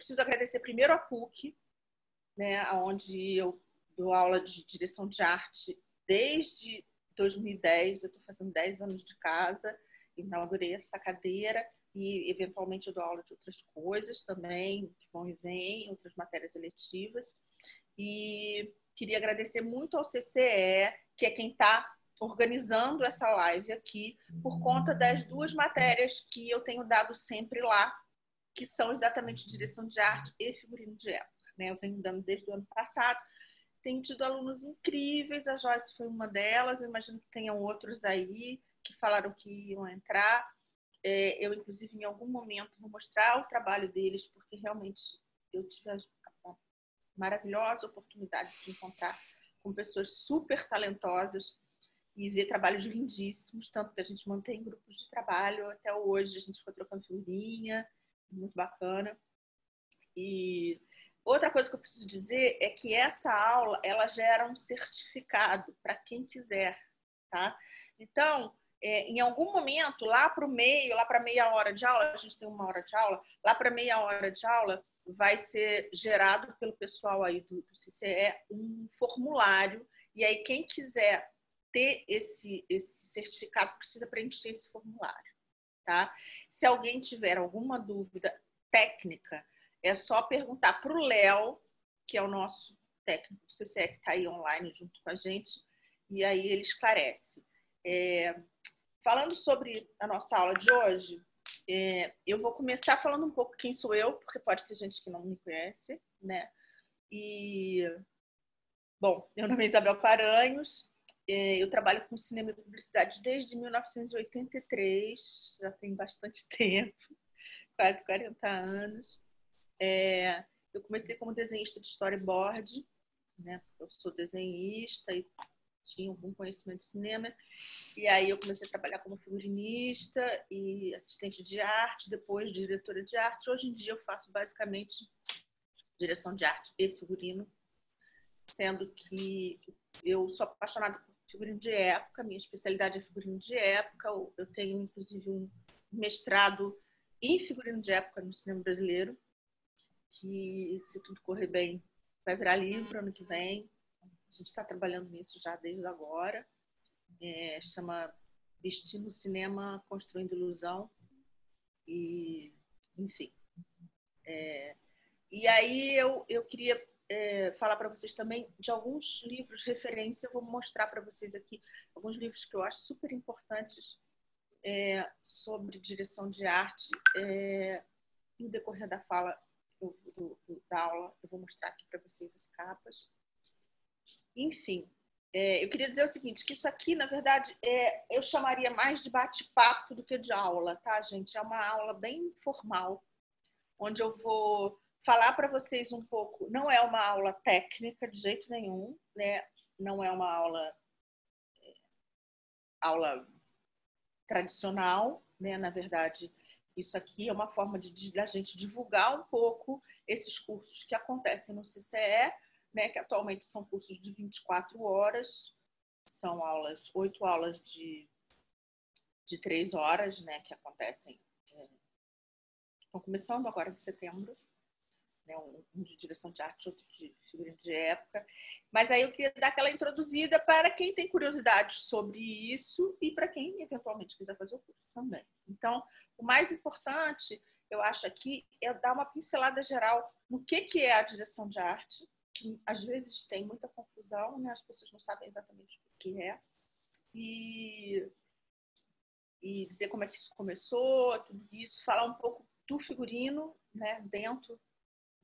preciso agradecer primeiro a PUC, né, onde eu dou aula de direção de arte desde 2010. Eu estou fazendo 10 anos de casa, inaugurei essa cadeira e, eventualmente, eu dou aula de outras coisas também, que vão e vêm, outras matérias eletivas. E queria agradecer muito ao CCE, que é quem está organizando essa live aqui, por conta das duas matérias que eu tenho dado sempre lá, que são exatamente direção de arte e figurino de época, né? Eu venho dando desde o ano passado, tenho tido alunos incríveis, a Joyce foi uma delas, eu imagino que tenham outros aí que falaram que iam entrar. Eu, inclusive, em algum momento vou mostrar o trabalho deles, porque realmente eu tive a maravilhosa oportunidade de encontrar com pessoas super talentosas e ver trabalhos lindíssimos, tanto que a gente mantém grupos de trabalho até hoje, a gente ficou trocando figurinha, muito bacana. E outra coisa que eu preciso dizer é que essa aula, ela gera um certificado para quem quiser, tá? Então, em algum momento, lá para o meio, lá para meia hora de aula, a gente tem uma hora de aula, lá para meia hora de aula, vai ser gerado pelo pessoal aí do CCE um formulário, e aí quem quiser ter esse certificado precisa preencher esse formulário, tá? Se alguém tiver alguma dúvida técnica, é só perguntar para o Léo, que é o nosso técnico do CCE, que está aí online junto com a gente, e aí ele esclarece. Falando sobre a nossa aula de hoje, eu vou começar falando um pouco quem sou eu, porque pode ter gente que não me conhece, né? E, bom, meu nome é Isabel Paranhos, eu trabalho com cinema e publicidade desde 1983, já tem bastante tempo, quase 40 anos. Eu comecei como desenhista de storyboard, né? Eu sou desenhista e tinha algum conhecimento de cinema. E aí eu comecei a trabalhar como figurinista e assistente de arte, depois diretora de arte. Hoje em dia eu faço basicamente direção de arte e figurino, sendo que eu sou apaixonada por figurino de época, minha especialidade é figurino de época. Eu tenho, inclusive, um mestrado em figurino de época no cinema brasileiro, que, se tudo correr bem, vai virar livro ano que vem. A gente está trabalhando nisso já desde agora. Chama Vestindo o Cinema, Construindo Ilusão. E, enfim. E aí eu queria falar para vocês também de alguns livros de referência. Eu vou mostrar para vocês aqui alguns livros que eu acho super importantes sobre direção de arte. No decorrer da fala da aula, eu vou mostrar aqui para vocês as capas. Enfim, eu queria dizer o seguinte, que isso aqui, na verdade, eu chamaria mais de bate-papo do que de aula, tá, gente? É uma aula bem formal, onde eu vou falar para vocês um pouco. Não é uma aula técnica de jeito nenhum, né? Não é uma aula tradicional, né? Na verdade, isso aqui é uma forma da gente divulgar um pouco esses cursos que acontecem no CCE, né, que atualmente são cursos de 24 horas, são 8 aulas de 3 horas, né, que acontecem, estão começando agora em setembro, né, um de direção de arte, outro de figurino de época. Mas aí eu queria dar aquela introduzida para quem tem curiosidade sobre isso e para quem eventualmente quiser fazer o curso também. Então, o mais importante, eu acho aqui, é dar uma pincelada geral no que é a direção de arte, que às vezes tem muita confusão, né? As pessoas não sabem exatamente o que é, e dizer como é que isso começou, tudo isso, falar um pouco do figurino, né? Dentro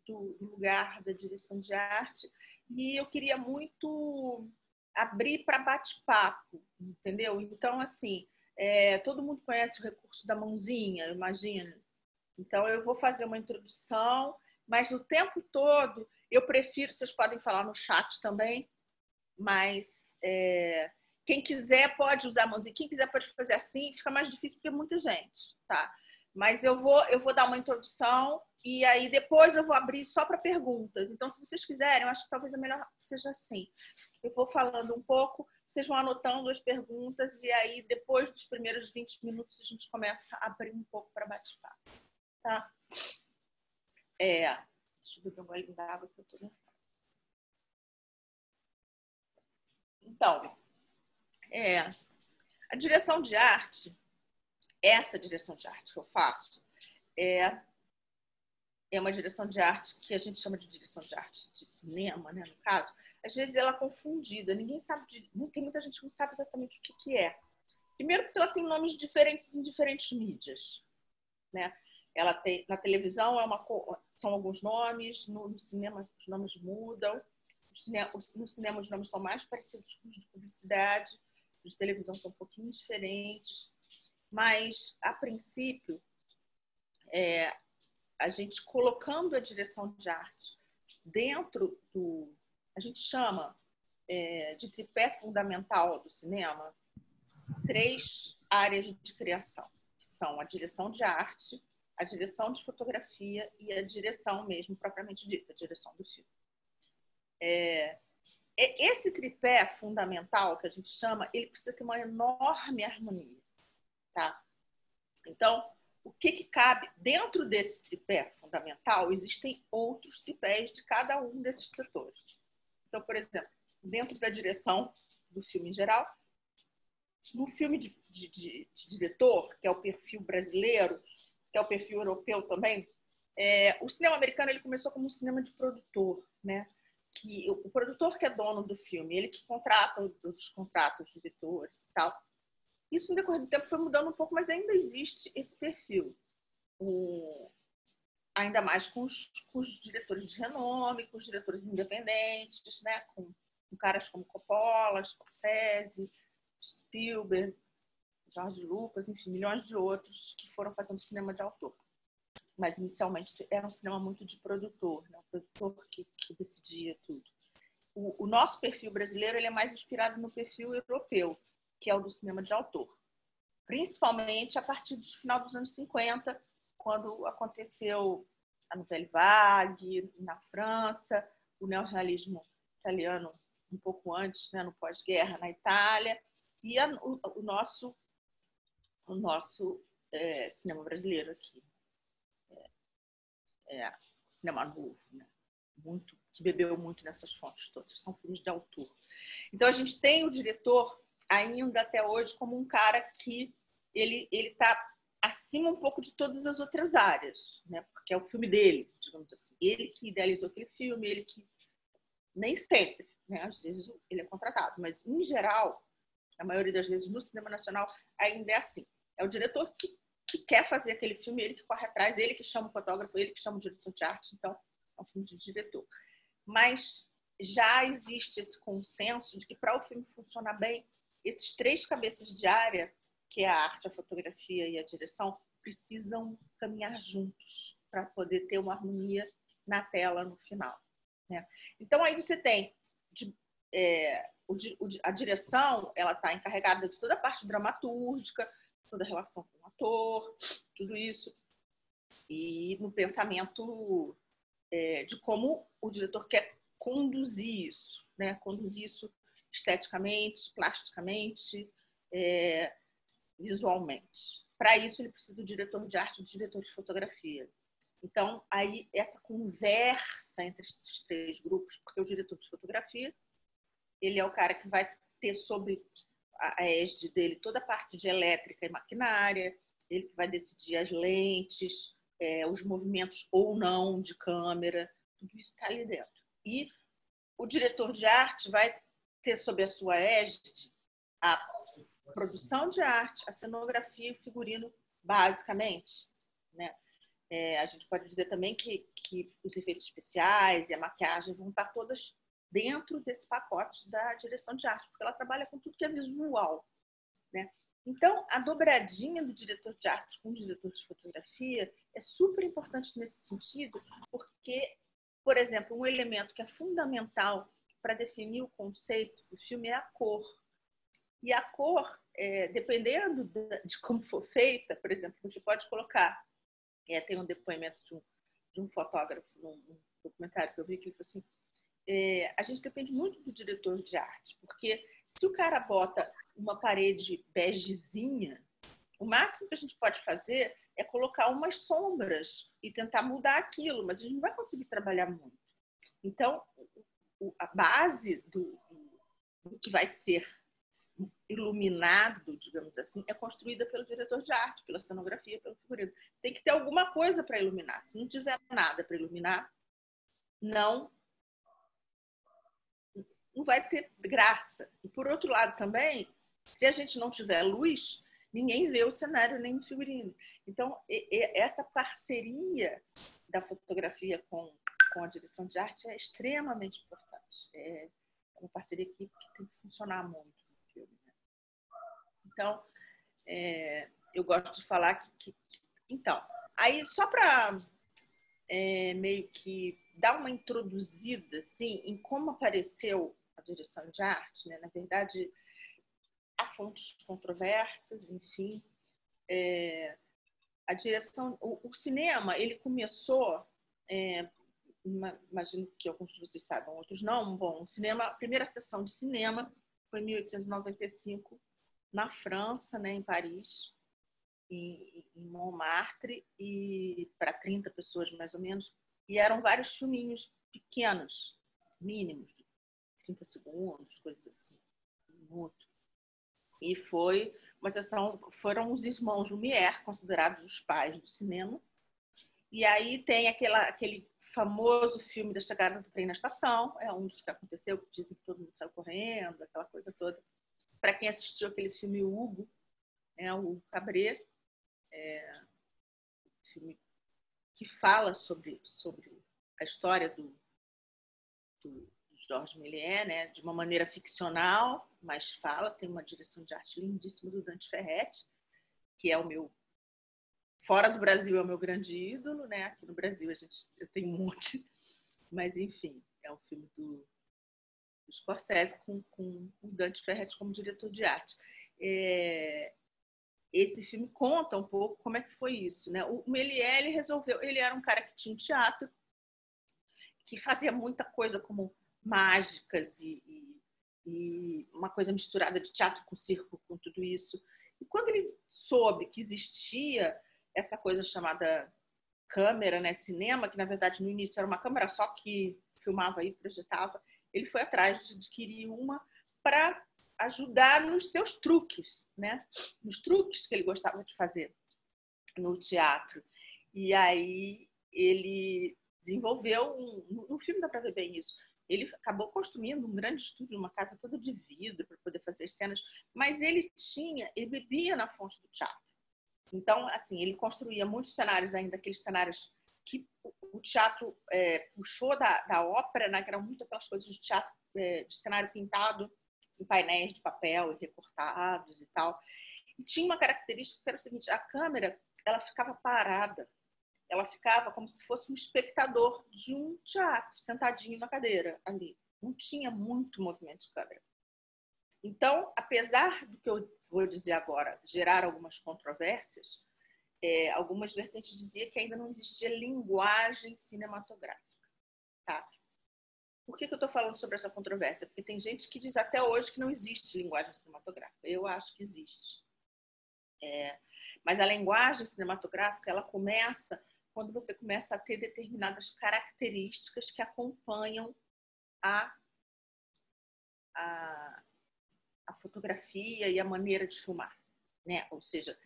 do lugar da direção de arte, e eu queria muito abrir para bate-papo, entendeu? Então, assim, todo mundo conhece o recurso da mãozinha, imagina. Então, eu vou fazer uma introdução, mas o tempo todo eu prefiro, vocês podem falar no chat também, mas quem quiser pode usar a mãozinha, quem quiser pode fazer assim, fica mais difícil porque é muita gente, tá? Mas eu vou dar uma introdução e aí depois eu vou abrir só para perguntas. Então, se vocês quiserem, eu acho que talvez a melhor seja assim. Eu vou falando um pouco, vocês vão anotando as perguntas e aí depois dos primeiros 20 minutos a gente começa a abrir um pouco para bate-papo, tá? Deixa eu beber um golinho d'água que eu tô nervosa. Então, a direção de arte, essa direção de arte que eu faço, é uma direção de arte que a gente chama de direção de arte de cinema, né, no caso. Às vezes ela é confundida, ninguém sabe, tem muita gente que não sabe exatamente o que é. Primeiro porque ela tem nomes diferentes em diferentes mídias, né? Ela tem, na televisão são alguns nomes, no cinema os nomes mudam, no cinema os nomes são mais parecidos com os de publicidade, os de televisão são um pouquinho diferentes, mas, a princípio, a gente colocando a direção de arte dentro do... A gente chama de tripé fundamental do cinema 3 áreas de criação, que são a direção de arte, a direção de fotografia e a direção mesmo, propriamente dita, a direção do filme. Esse tripé fundamental, que a gente chama, ele precisa ter uma enorme harmonia, tá? Então, o que cabe dentro desse tripé fundamental? Existem outros tripés de cada um desses setores. Então, por exemplo, dentro da direção do filme em geral, no filme de diretor, que é o perfil brasileiro, que é o perfil europeu também, o cinema americano ele começou como um cinema de produtor, né? Que o produtor que é dono do filme, ele que contrata os contratos, os diretores e tal. Isso, no decorrer do tempo, foi mudando um pouco, mas ainda existe esse perfil. Ainda mais com os diretores de renome, com os diretores independentes, né? com caras como Coppola, Scorsese, Spielberg, George Lucas, enfim, milhões de outros que foram fazendo cinema de autor. Mas, inicialmente, era um cinema muito de produtor, né? O produtor que decidia tudo. O nosso perfil brasileiro ele é mais inspirado no perfil europeu, que é o do cinema de autor. Principalmente a partir do final dos anos 50, quando aconteceu a Nouvelle Vague na França, o neorrealismo italiano um pouco antes, né, no pós-guerra na Itália, e o nosso cinema brasileiro aqui. Cinema novo, né? Que bebeu muito nessas fontes todas, são filmes de autor. Então, a gente tem o diretor ainda até hoje como um cara que ele está acima um pouco de todas as outras áreas, né? Porque é o filme dele, digamos assim. Ele que idealizou aquele filme, ele que... Nem sempre, né? Às vezes ele é contratado, mas, em geral, a maioria das vezes no cinema nacional ainda é assim. É o diretor que quer fazer aquele filme, ele que corre atrás, ele que chama o fotógrafo, ele que chama o diretor de arte, então é um filme de diretor. Mas já existe esse consenso de que para o filme funcionar bem, esses 3 cabeças de área, que é a arte, a fotografia e a direção, precisam caminhar juntos para poder ter uma harmonia na tela no final, né? Então, aí você tem a direção, ela está encarregada de toda a parte dramatúrgica, toda a relação com o ator, tudo isso, e no pensamento de como o diretor quer conduzir isso, né? Conduzir isso esteticamente, plasticamente, visualmente. Para isso, ele precisa do diretor de arte e do diretor de fotografia. Então, aí, essa conversa entre esses 3 grupos, porque o diretor de fotografia, ele é o cara que vai ter sobre a égide dele toda a parte de elétrica e maquinária, ele que vai decidir as lentes, os movimentos ou não de câmera, tudo isso está ali dentro. E o diretor de arte vai ter sob a sua égide a produção de arte, a cenografia e o figurino, basicamente, né? A gente pode dizer também que os efeitos especiais e a maquiagem vão estar todas dentro desse pacote da direção de arte, porque ela trabalha com tudo que é visual, né? Então, a dobradinha do diretor de arte com o diretor de fotografia é super importante nesse sentido, porque, por exemplo, um elemento que é fundamental para definir o conceito do filme é a cor. E a cor, dependendo de como for feita, por exemplo, você pode colocar... tem um depoimento de um fotógrafo num documentário que eu vi, que ele falou assim, a gente depende muito do diretor de arte, porque se o cara bota uma parede begezinha, O máximo que a gente pode fazer é colocar umas sombras e tentar mudar aquilo, mas a gente não vai conseguir trabalhar muito. Então, a base do que vai ser iluminado, digamos assim, é construída pelo diretor de arte, pela cenografia, pelo figurino. Tem que ter alguma coisa para iluminar. Se não tiver nada para iluminar, não vai ter graça. E, por outro lado, também, se a gente não tiver luz, ninguém vê o cenário nem o figurino. Então, essa parceria da fotografia com a direção de arte é extremamente importante. É uma parceria que tem que funcionar muito no filme. Então, eu gosto de falar que... Então, aí só para meio que dar uma introduzida assim, em como apareceu a direção de arte, né? Na verdade, há fontes controversas, enfim. A direção... O cinema, ele começou... imagino que alguns de vocês saibam, outros não. Bom, a primeira sessão de cinema foi em 1895, na França, né, em Paris, em Montmartre, e para 30 pessoas mais ou menos, e eram vários filminhos pequenos, mínimos, de 30 segundos, coisas assim, um minuto. E foi uma sessão, foram os irmãos Lumière, considerados os pais do cinema, e aí tem aquele famoso filme da chegada do trem na estação, é um dos que aconteceu, que dizem que todo mundo saiu correndo, aquela coisa toda. Para quem assistiu aquele filme Hugo, o Hugo Cabret, filme que fala sobre a história do Georges Méliès, né, de uma maneira ficcional, mas fala, tem uma direção de arte lindíssima do Dante Ferretti, que é o meu... Fora do Brasil é o meu grande ídolo, né? Aqui no Brasil eu tenho um monte, mas enfim, é um filme do Scorsese com o Dante Ferretti como diretor de arte. Esse filme conta um pouco como é que foi isso, né? O Méliès, ele era um cara que tinha um teatro, que fazia muita coisa como mágicas e uma coisa misturada de teatro com circo, com tudo isso. E quando ele soube que existia essa coisa chamada câmera, né, cinema, que na verdade no início era uma câmera só que filmava e projetava, ele foi atrás de adquirir uma para ajudar nos seus truques, né? Nos truques que ele gostava de fazer no teatro. E aí ele desenvolveu no filme dá para ver bem isso. Ele acabou construindo um grande estúdio, uma casa toda de vidro para poder fazer cenas, mas ele bebia na fonte do teatro. Então, assim, ele construía muitos cenários ainda, aqueles cenários que o teatro puxou da ópera, né, que eram muito aquelas coisas de teatro, de cenário pintado em painéis de papel e recortados e tal. E tinha uma característica que era o seguinte: a câmera, ela ficava parada, ela ficava como se fosse um espectador de um teatro, sentadinho na cadeira ali. Não tinha muito movimento de câmera. Então, apesar do que eu vou dizer agora gerar algumas controvérsias, algumas vertentes diziam que ainda não existia linguagem cinematográfica. Tá? Por que eu estou falando sobre essa controvérsia? Porque tem gente que diz até hoje que não existe linguagem cinematográfica. Eu acho que existe. Mas a linguagem cinematográfica, ela começa quando você começa a ter determinadas características que acompanham a fotografia e a maneira de filmar, né? Ou seja,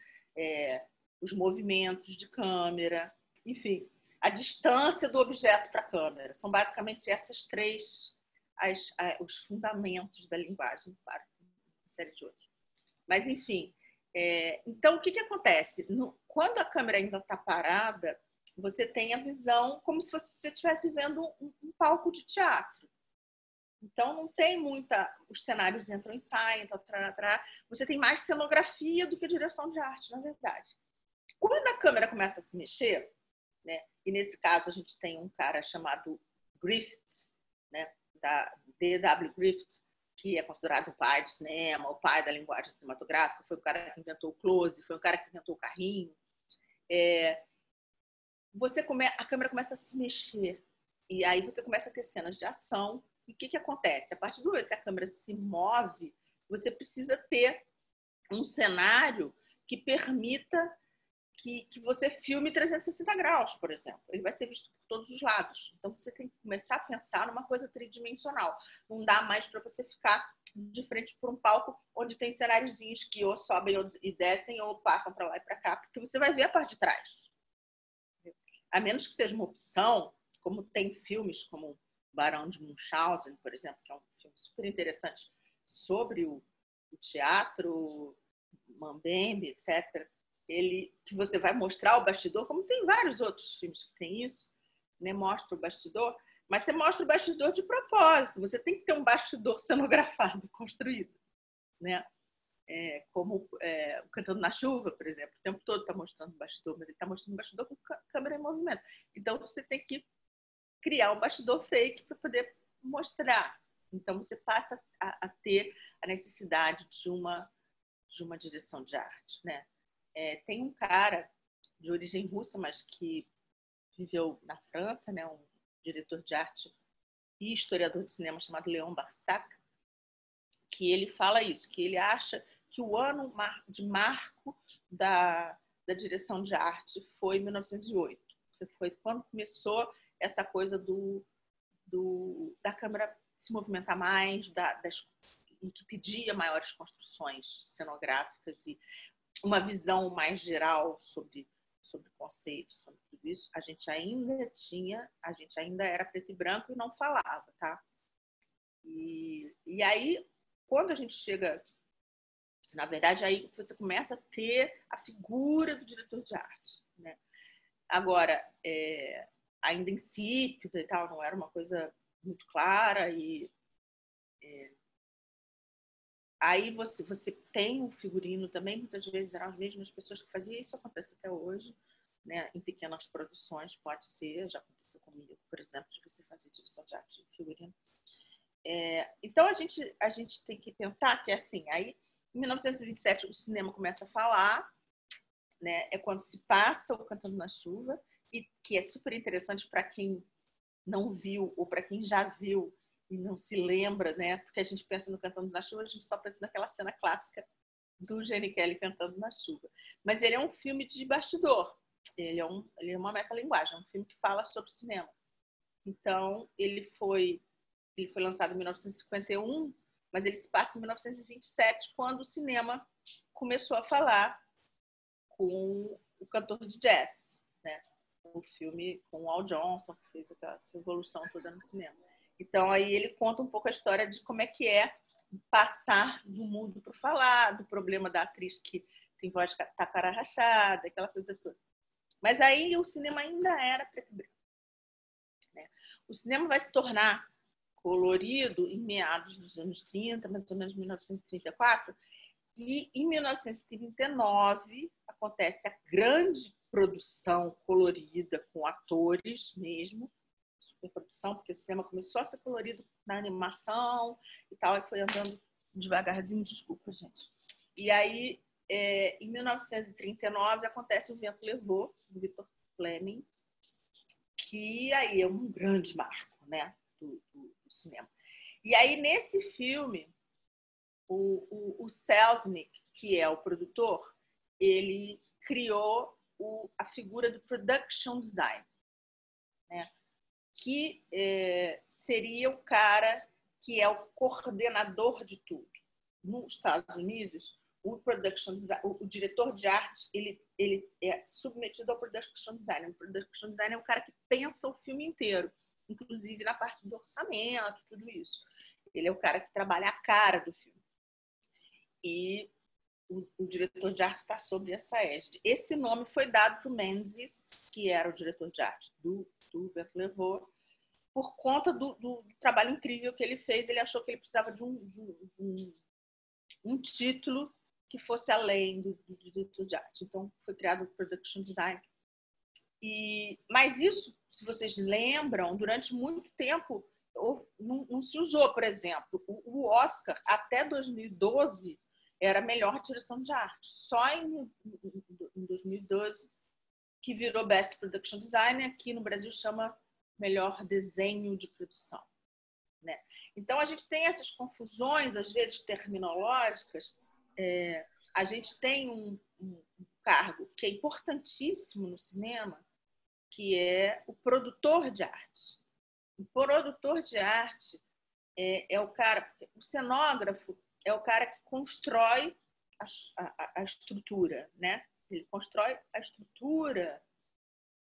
os movimentos de câmera, enfim, a distância do objeto para a câmera. São basicamente essas três os fundamentos da linguagem, claro, uma série de outros. Mas, enfim, então, o que acontece? Quando a câmera ainda está parada, você tem a visão como se você estivesse vendo um palco de teatro. Então, não tem muita... Os cenários entram e saem, você tem mais cenografia do que direção de arte, na verdade. Quando a câmera começa a se mexer, né, e nesse caso a gente tem um cara chamado Griffith, né, da D.W. Griffith, que é considerado o pai do cinema, o pai da linguagem cinematográfica, foi o cara que inventou o close, foi o cara que inventou o carrinho. A câmera começa a se mexer, e aí você começa a ter cenas de ação. E o que acontece? A partir do momento que a câmera se move, você precisa ter um cenário que permita que você filme 360 graus, por exemplo. Ele vai ser visto por todos os lados. Então, você tem que começar a pensar numa coisa tridimensional. Não dá mais para você ficar de frente por um palco onde tem cenáriozinhos que ou sobem e descem ou passam para lá e para cá, porque você vai ver a parte de trás. A menos que seja uma opção, como tem filmes como Barão de Munchausen, por exemplo, que é um filme super interessante sobre o teatro, Mambembe, etc., que você vai mostrar o bastidor, como tem vários outros filmes que tem isso, né? Mostra o bastidor, mas você mostra o bastidor de propósito. Você tem que ter um bastidor cenografado, construído, né? Como o Cantando na Chuva, por exemplo, o tempo todo está mostrando o bastidor, mas ele está mostrando o bastidor com câmera em movimento. Então, você tem que criar um bastidor fake para poder mostrar. Então, você passa a ter a necessidade de uma direção de arte, né? Tem um cara de origem russa, mas que viveu na França, né? Um diretor de arte e historiador de cinema chamado Léon Barsac, que ele fala isso, que ele acha que o ano de marco da direção de arte foi 1908, que foi quando começou essa coisa da câmera se movimentar mais, e que pedia maiores construções cenográficas e uma visão mais geral sobre conceitos, sobre tudo isso. A gente ainda era preto e branco e não falava, tá? E aí, quando a gente chega, na verdade, aí você começa a ter a figura do diretor de arte, né? Agora, ainda insípida e tal, não era uma coisa muito clara aí você tem um figurino também, muitas vezes eram as mesmas pessoas que faziam, isso acontece até hoje, né? Em pequenas produções, pode ser, já aconteceu comigo, por exemplo, de você fazer direção de arte de figurino. Então, a gente tem que pensar que, assim, aí, em 1927, o cinema começa a falar, né? É quando se passa o Cantando na Chuva, e que é super interessante para quem não viu ou para quem já viu e não se lembra, né? Porque a gente pensa no Cantando na Chuva, a gente só pensa naquela cena clássica do Gene Kelly cantando na chuva. Mas ele é um filme de bastidor. Ele é uma metalinguagem, é um filme que fala sobre cinema. Então, ele foi lançado em 1951, mas ele se passa em 1927, quando o cinema começou a falar com o cantor de jazz, né? O filme com o Al Johnson, que fez aquela revolução toda no cinema. Então, aí ele conta um pouco a história de como é que é passar do mudo para o falar, do problema da atriz que tem voz de taquara rachada, aquela coisa toda. Mas aí o cinema ainda era preto e branco, né? O cinema vai se tornar colorido em meados dos anos 30, mais ou menos 1934, e em 1939 acontece a grande produção colorida com atores mesmo, superprodução, porque o cinema começou a ser colorido na animação e tal, e foi andando devagarzinho, desculpa, gente. E aí, em 1939, acontece O Vento Levou, do Victor Fleming, que aí é um grande marco, né, do cinema. E aí, nesse filme, o Selznick, que é o produtor, ele criou a figura do production design, né? Que seria o cara que é o coordenador de tudo. Nos Estados Unidos, o production design, o diretor de arte, ele é submetido ao production design. O production design é o cara que pensa o filme inteiro, inclusive na parte do orçamento, tudo isso. Ele é o cara que trabalha a cara do filme. E o diretor de arte está sob essa égide. Esse nome foi dado para o Menzies, que era o diretor de arte do Vento Levou, por conta do trabalho incrível que ele fez. Ele achou que ele precisava de um título que fosse além do diretor de arte. Então, foi criado o Production Design. Mas isso, se vocês lembram, durante muito tempo não se usou. Por exemplo, o Oscar, até 2012, era a melhor direção de arte. Só em 2012 que virou Best Production Design, aqui no Brasil chama melhor desenho de produção, né? Então, a gente tem essas confusões, às vezes, terminológicas, a gente tem um cargo que é importantíssimo no cinema, que é o produtor de arte. O produtor de arte é o cara, o cenógrafo é o cara que constrói a estrutura, né? Ele constrói a estrutura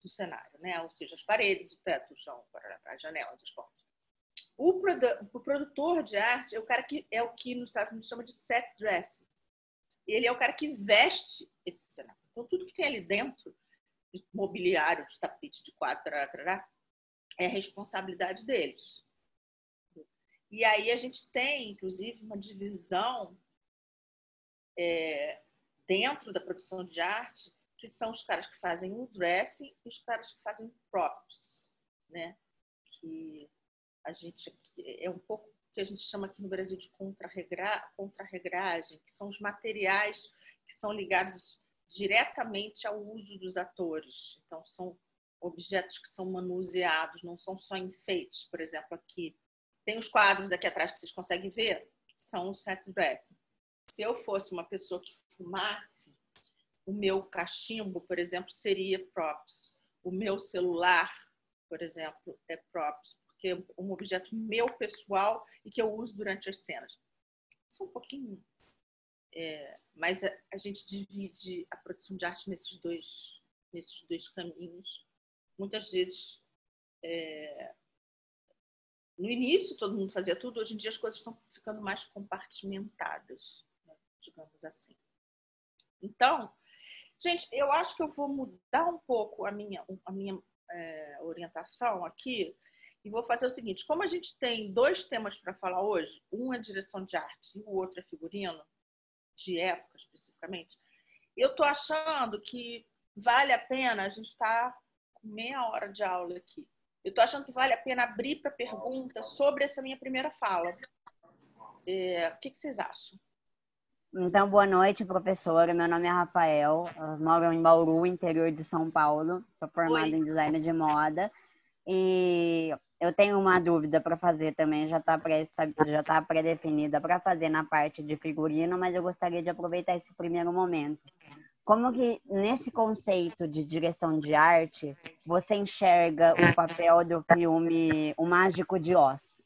do cenário, né? Ou seja, as paredes, o teto, o chão, as janelas, as portas. O produtor de arte é o cara que é o que nos Estados Unidos chama de set dressing. Ele é o cara que veste esse cenário. Então, tudo que tem ali dentro, de mobiliário, de tapete, de quadro, é responsabilidade deles. E aí a gente tem, inclusive, uma divisão dentro da produção de arte, que são os caras que fazem o dressing e os caras que fazem props, né? Que a gente é um pouco que a gente chama aqui no Brasil de contra-regragem, que são os materiais que são ligados diretamente ao uso dos atores. Então, são objetos que são manuseados, não são só enfeites. Por exemplo, aqui tem os quadros aqui atrás que vocês conseguem ver, que são os set dressing. Se eu fosse uma pessoa que fumasse, o meu cachimbo, por exemplo, seria props. O meu celular, por exemplo, é props, porque é um objeto meu pessoal e que eu uso durante as cenas. Isso é um pouquinho... mas a gente divide a produção de arte nesses dois caminhos. Muitas vezes, no início todo mundo fazia tudo, hoje em dia as coisas estão ficando mais compartimentadas, né? Digamos assim. Então, gente, eu acho que eu vou mudar um pouco a minha orientação aqui e vou fazer o seguinte: como a gente tem 2 temas para falar hoje, um é direção de arte e o outro é figurino, de época especificamente, eu estou achando que vale a pena, a gente está com meia hora de aula aqui, eu estou achando que vale a pena abrir para pergunta sobre essa minha primeira fala. O que vocês acham? Então, boa noite, professora. Meu nome é Rafael, eu moro em Bauru, interior de São Paulo. Sou formada em design de moda. E eu tenho uma dúvida para fazer também, já está pré-definida para fazer na parte de figurino, mas eu gostaria de aproveitar esse primeiro momento. Como que, nesse conceito de direção de arte, você enxerga o papel do filme O Mágico de Oz?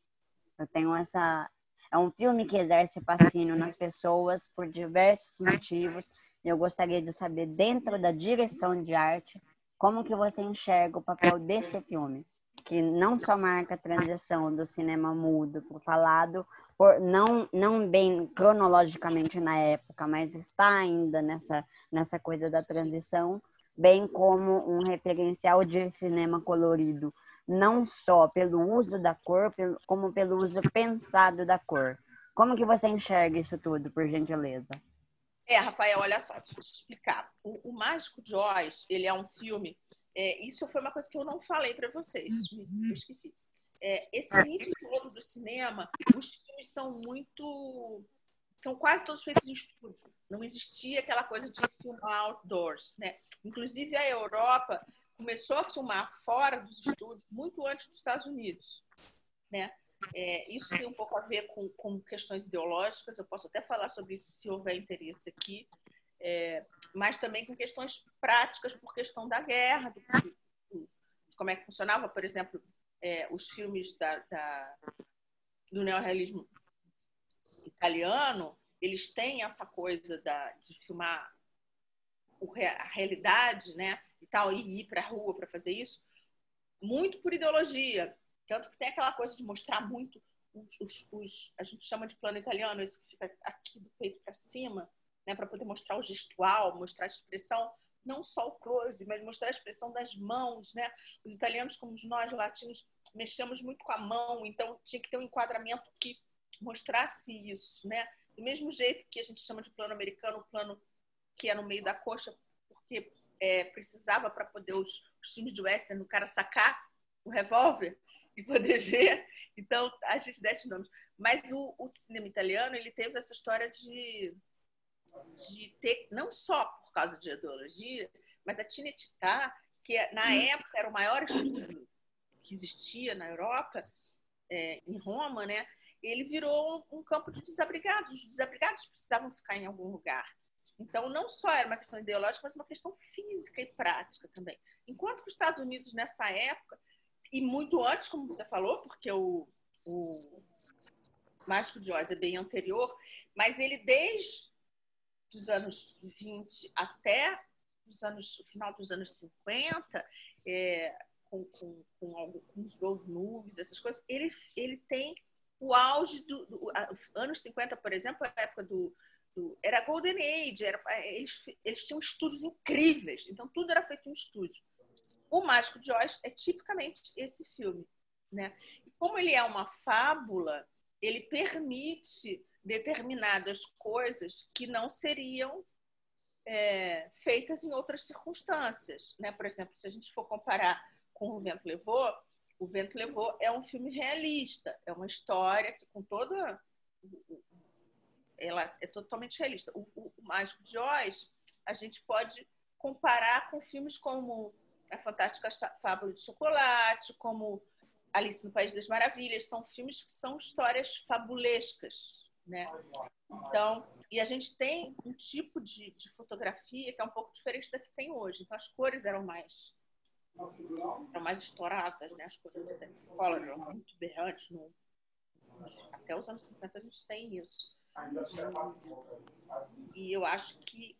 Eu tenho essa... É um filme que exerce fascínio nas pessoas por diversos motivos. Eu gostaria de saber, dentro da direção de arte, como que você enxerga o papel desse filme, que não só marca a transição do cinema mudo para o falado, não bem cronologicamente na época, mas está ainda nessa coisa da transição, bem como um referencial de cinema colorido, não só pelo uso da cor, como pelo uso pensado da cor. Como que você enxerga isso tudo, por gentileza? Rafael, olha só, deixa eu te explicar. O Mágico de Oz, ele é um filme... isso foi uma coisa que eu não falei para vocês, eu esqueci. Esse início todo do cinema, os filmes são quase todos feitos em estúdio. Não existia aquela coisa de filmar outdoors, né? Inclusive, a Europa começou a filmar fora dos estúdios muito antes dos Estados Unidos, né? Isso tem um pouco a ver com questões ideológicas, eu posso até falar sobre isso se houver interesse aqui, mas também com questões práticas por questão da guerra, de como é que funcionava, por exemplo, os filmes do neorrealismo italiano, eles têm essa coisa de filmar a realidade, né, e tal, e ir para a rua para fazer isso, muito por ideologia. Tanto que tem aquela coisa de mostrar muito a gente chama de plano italiano, esse que fica aqui do peito para cima, né, para poder mostrar o gestual, mostrar a expressão, não só o close, mas mostrar a expressão das mãos, né? Os italianos, como nós latinos, mexemos muito com a mão, então tinha que ter um enquadramento que mostrasse isso, né? Do mesmo jeito que a gente chama de plano americano, o plano que é no meio da coxa, porque precisava para poder os filmes de western, o cara sacar o revólver e poder ver. Então, a gente dá esses nomes. Mas o cinema italiano, ele teve essa história de ter, não só por causa de ideologia, mas a Cinecittà, que na época era o maior estúdio que existia na Europa, em Roma, né? Ele virou um campo de desabrigados. Os desabrigados precisavam ficar em algum lugar. Então, não só era uma questão ideológica, mas uma questão física e prática também. Enquanto que os Estados Unidos, nessa época, e muito antes, como você falou, porque o Mágico de Oz é bem anterior, mas ele, desde os anos 20 até o final dos anos 50, com os road movies, essas coisas, ele tem o auge anos 50, por exemplo, a época era Golden Age, eles tinham estúdios incríveis, então tudo era feito em estúdio. O Mágico de Oz é tipicamente esse filme, né? E como ele é uma fábula, ele permite determinadas coisas que não seriam feitas em outras circunstâncias, né? Por exemplo, se a gente for comparar com O Vento Levou é um filme realista, é uma história que com toda... Ela é totalmente realista. O Mágico de Oz, a gente pode comparar com filmes como A Fantástica Fábula de Chocolate, como Alice no País das Maravilhas. São filmes que são histórias fabulescas, né? Então, e a gente tem um tipo de fotografia que é um pouco diferente da que tem hoje. Então, as cores eram mais estouradas, né? As cores de Technicolor eram muito berrantes. Até os anos 50 a gente tem isso. E eu acho que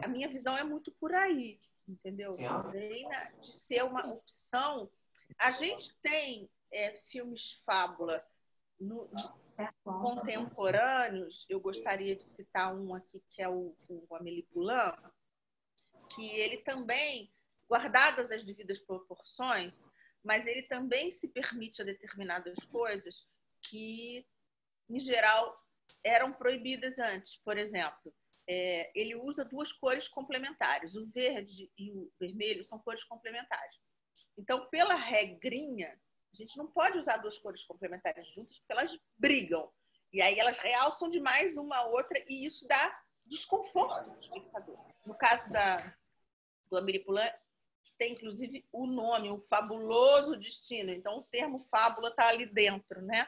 a minha visão é muito por aí, entendeu? De ser uma opção. A gente tem filmes fábula contemporâneos. Eu gostaria de citar um aqui que é o Amélie Poulain, que ele também, guardadas as devidas proporções, mas ele também se permite a determinadas coisas que, em geral, eram proibidas antes. Por exemplo, ele usa duas cores complementares. O verde e o vermelho são cores complementares. Então, pela regrinha, a gente não pode usar duas cores complementares juntas porque elas brigam. E aí elas realçam demais uma a outra e isso dá desconforto no espectador. No caso do Amélie Poulain, tem inclusive o nome, o fabuloso destino. Então, o termo fábula está ali dentro, né?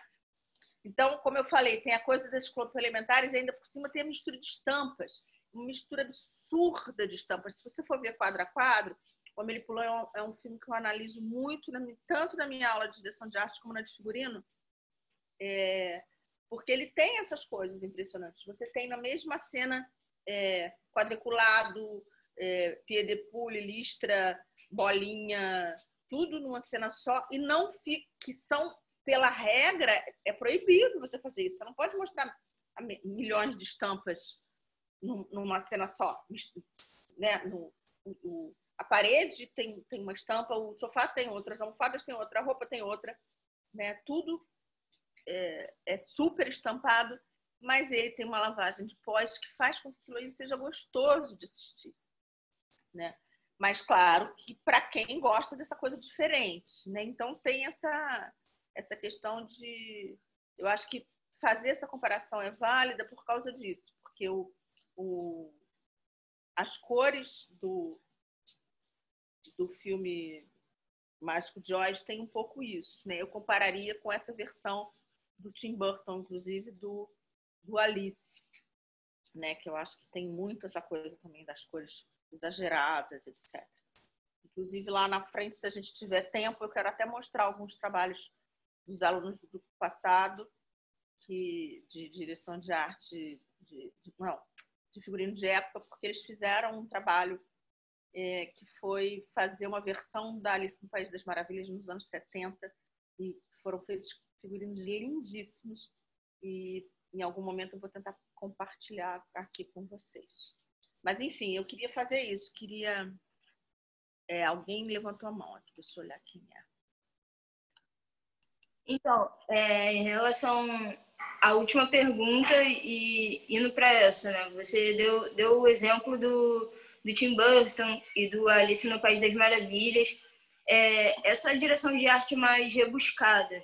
Então, como eu falei, tem a coisa das complementares e ainda por cima tem a mistura de estampas, uma mistura absurda de estampas. Se você for ver quadro a quadro, o Amélie Poulain é um filme que eu analiso muito, tanto na minha aula de direção de arte como na de figurino, porque ele tem essas coisas impressionantes. Você tem na mesma cena quadriculado, pied de poule, listra, bolinha, tudo numa cena só, e não fica, que são... Pela regra, é proibido você fazer isso. Você não pode mostrar milhões de estampas numa cena só. Né? A parede tem uma estampa, o sofá tem outra, as almofadas tem outra, a roupa tem outra. Né? Tudo é super estampado, mas ele tem uma lavagem de pós que faz com que aquilo aí seja gostoso de assistir. Né? Mas, claro, que para quem gosta dessa coisa diferente. Né? Então, tem essa questão de... Eu acho que fazer essa comparação é válida por causa disso, porque as cores do filme Mágico de Oz tem um pouco isso, né? Eu compararia com essa versão do Tim Burton, inclusive, do Alice, né? Que eu acho que tem muito essa coisa também das cores exageradas, etc. Inclusive, lá na frente, se a gente tiver tempo, eu quero até mostrar alguns trabalhos dos alunos do grupo passado, de direção de arte, de figurino de época, porque eles fizeram um trabalho que foi fazer uma versão da Alice no País das Maravilhas nos anos 70, e foram feitos figurinos lindíssimos, e em algum momento eu vou tentar compartilhar aqui com vocês. Mas, enfim, eu queria fazer isso, alguém levantou a mão aqui, deixa eu olhar quem é. Então, em relação à última pergunta e indo para essa, né? Você deu o exemplo do Tim Burton e do Alice no País das Maravilhas. Essa direção de arte mais rebuscada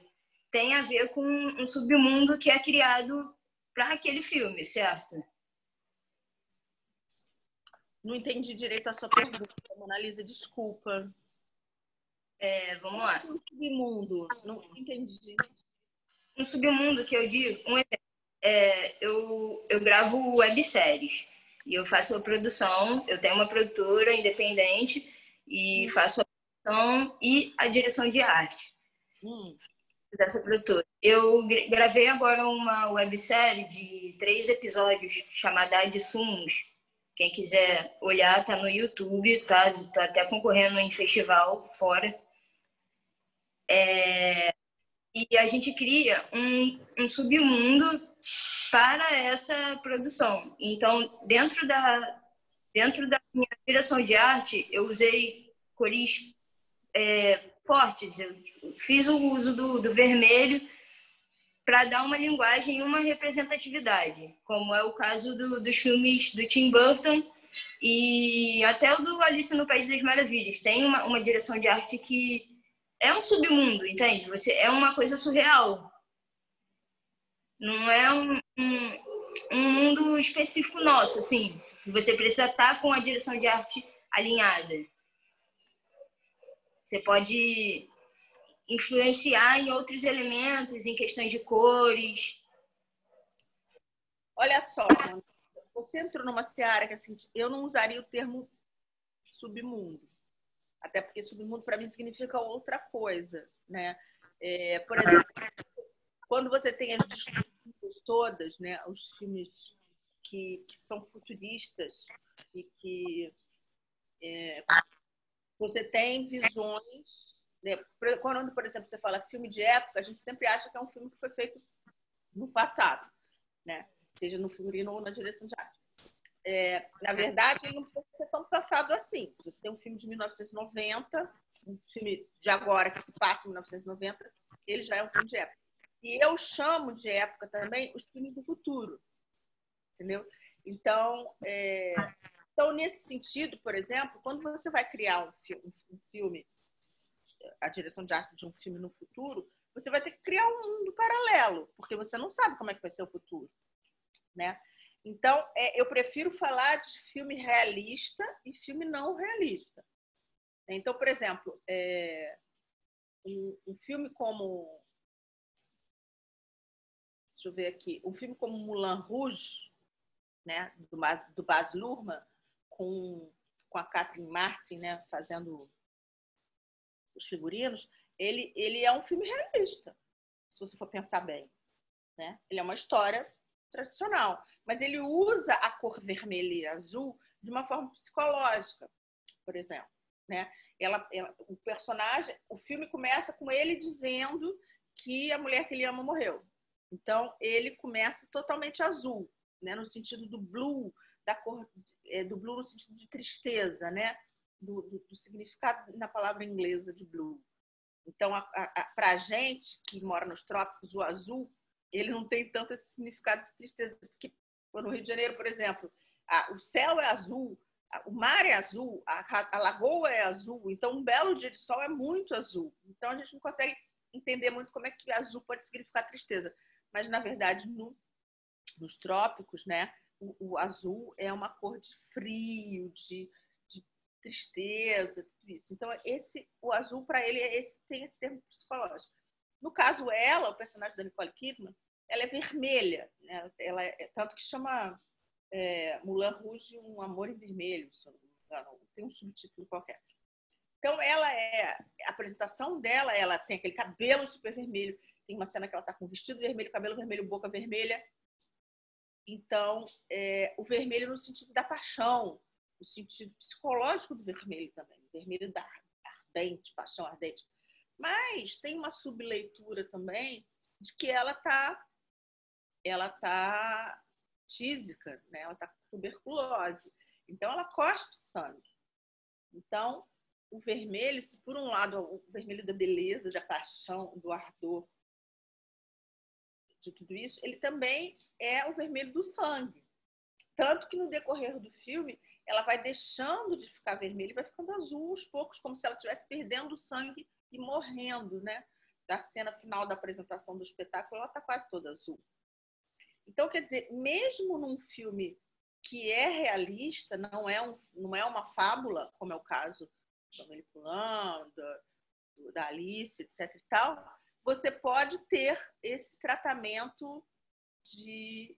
tem a ver com um submundo que é criado para aquele filme, certo? Não entendi direito a sua pergunta, Mona Lisa, desculpa. Vamos lá. Um submundo, não entendi. Um submundo que eu digo, um exemplo, eu gravo webséries. e eu faço a produção. Eu tenho uma produtora independente e faço a produção e a direção de arte dessa produtora. Eu gravei agora uma websérie de 3 episódios chamada De Sumos. Quem quiser olhar, tá no YouTube, tá? Tô até concorrendo em festival fora. E a gente cria um submundo para essa produção. Então, dentro da minha direção de arte, eu usei cores fortes. Eu fiz o uso do vermelho para dar uma linguagem e uma representatividade, como é o caso dos filmes do Tim Burton e até o do Alice no País das Maravilhas. Tem uma direção de arte que é um submundo, entende? É uma coisa surreal. Não é um mundo específico nosso, assim. Você precisa estar com a direção de arte alinhada. Você pode influenciar em outros elementos, em questões de cores. Olha só, você entrou numa seara que assim, eu não usaria o termo submundo. Até porque submundo para mim significa outra coisa, né? Por exemplo, quando você tem as discussões todas, né? Os filmes que são futuristas e que você tem visões, né? Quando, por exemplo, você fala filme de época, a gente sempre acha que é um filme que foi feito no passado, né? Seja no figurino ou na direção de arte. Na verdade, ele não pode ser tão passado assim. Se você tem um filme de 1990, um filme de agora que se passa em 1990, ele já é um filme de época. E eu chamo de época também os filmes do futuro, entendeu? Então, nesse sentido, por exemplo, quando você vai criar um filme, a direção de arte de um filme no futuro, você vai ter que criar um mundo paralelo, porque você não sabe como é que vai ser o futuro, né? Então, eu prefiro falar de filme realista e filme não realista. Então, por exemplo, um filme como... Deixa eu ver aqui. Um filme como Moulin Rouge, né, do Baz Luhrmann, com a Catherine Martin, né, fazendo os figurinos, ele é um filme realista, se você for pensar bem, né? Ele é uma história tradicional, mas ele usa a cor vermelha e azul de uma forma psicológica, por exemplo, né? O personagem, o filme começa com ele dizendo que a mulher que ele ama morreu. Então ele começa totalmente azul, né? No sentido do blue, da cor do blue no sentido de tristeza, né? Do significado na palavra inglesa de blue. Então, para a gente que mora nos trópicos, o azul ele não tem tanto esse significado de tristeza, porque no Rio de Janeiro, por exemplo, o céu é azul, o mar é azul, a lagoa é azul, então um belo dia de sol é muito azul. Então a gente não consegue entender muito como é que azul pode significar tristeza, mas na verdade nos trópicos, né, o azul é uma cor de frio, de tristeza, tudo isso. Então o azul para ele tem esse termo psicológico. No caso, o personagem da Nicole Kidman, ela é vermelha, né? Ela tanto que chama Moulin Rouge Um Amor em Vermelho, se eu não me engano, tem um subtítulo qualquer. Então, a apresentação dela, ela tem aquele cabelo super vermelho, tem uma cena que ela está com vestido vermelho, cabelo vermelho, boca vermelha. Então, o vermelho no sentido da paixão, no sentido psicológico do vermelho também, o vermelho da ardente, paixão ardente. Mas tem uma subleitura também de que ela tá tísica, né? Ela tá com tuberculose. Então, ela cospe sangue. Então, o vermelho, se por um lado o vermelho da beleza, da paixão, do ardor, de tudo isso, ele também é o vermelho do sangue. Tanto que no decorrer do filme, ela vai deixando de ficar vermelha e vai ficando azul aos poucos, como se ela estivesse perdendo o sangue e morrendo, né? Da cena final da apresentação do espetáculo, ela está quase toda azul. Então, quer dizer, mesmo num filme que é realista, não é uma fábula, como é o caso do Amélie Poulain, da Alice, etc. e tal, você pode ter esse tratamento de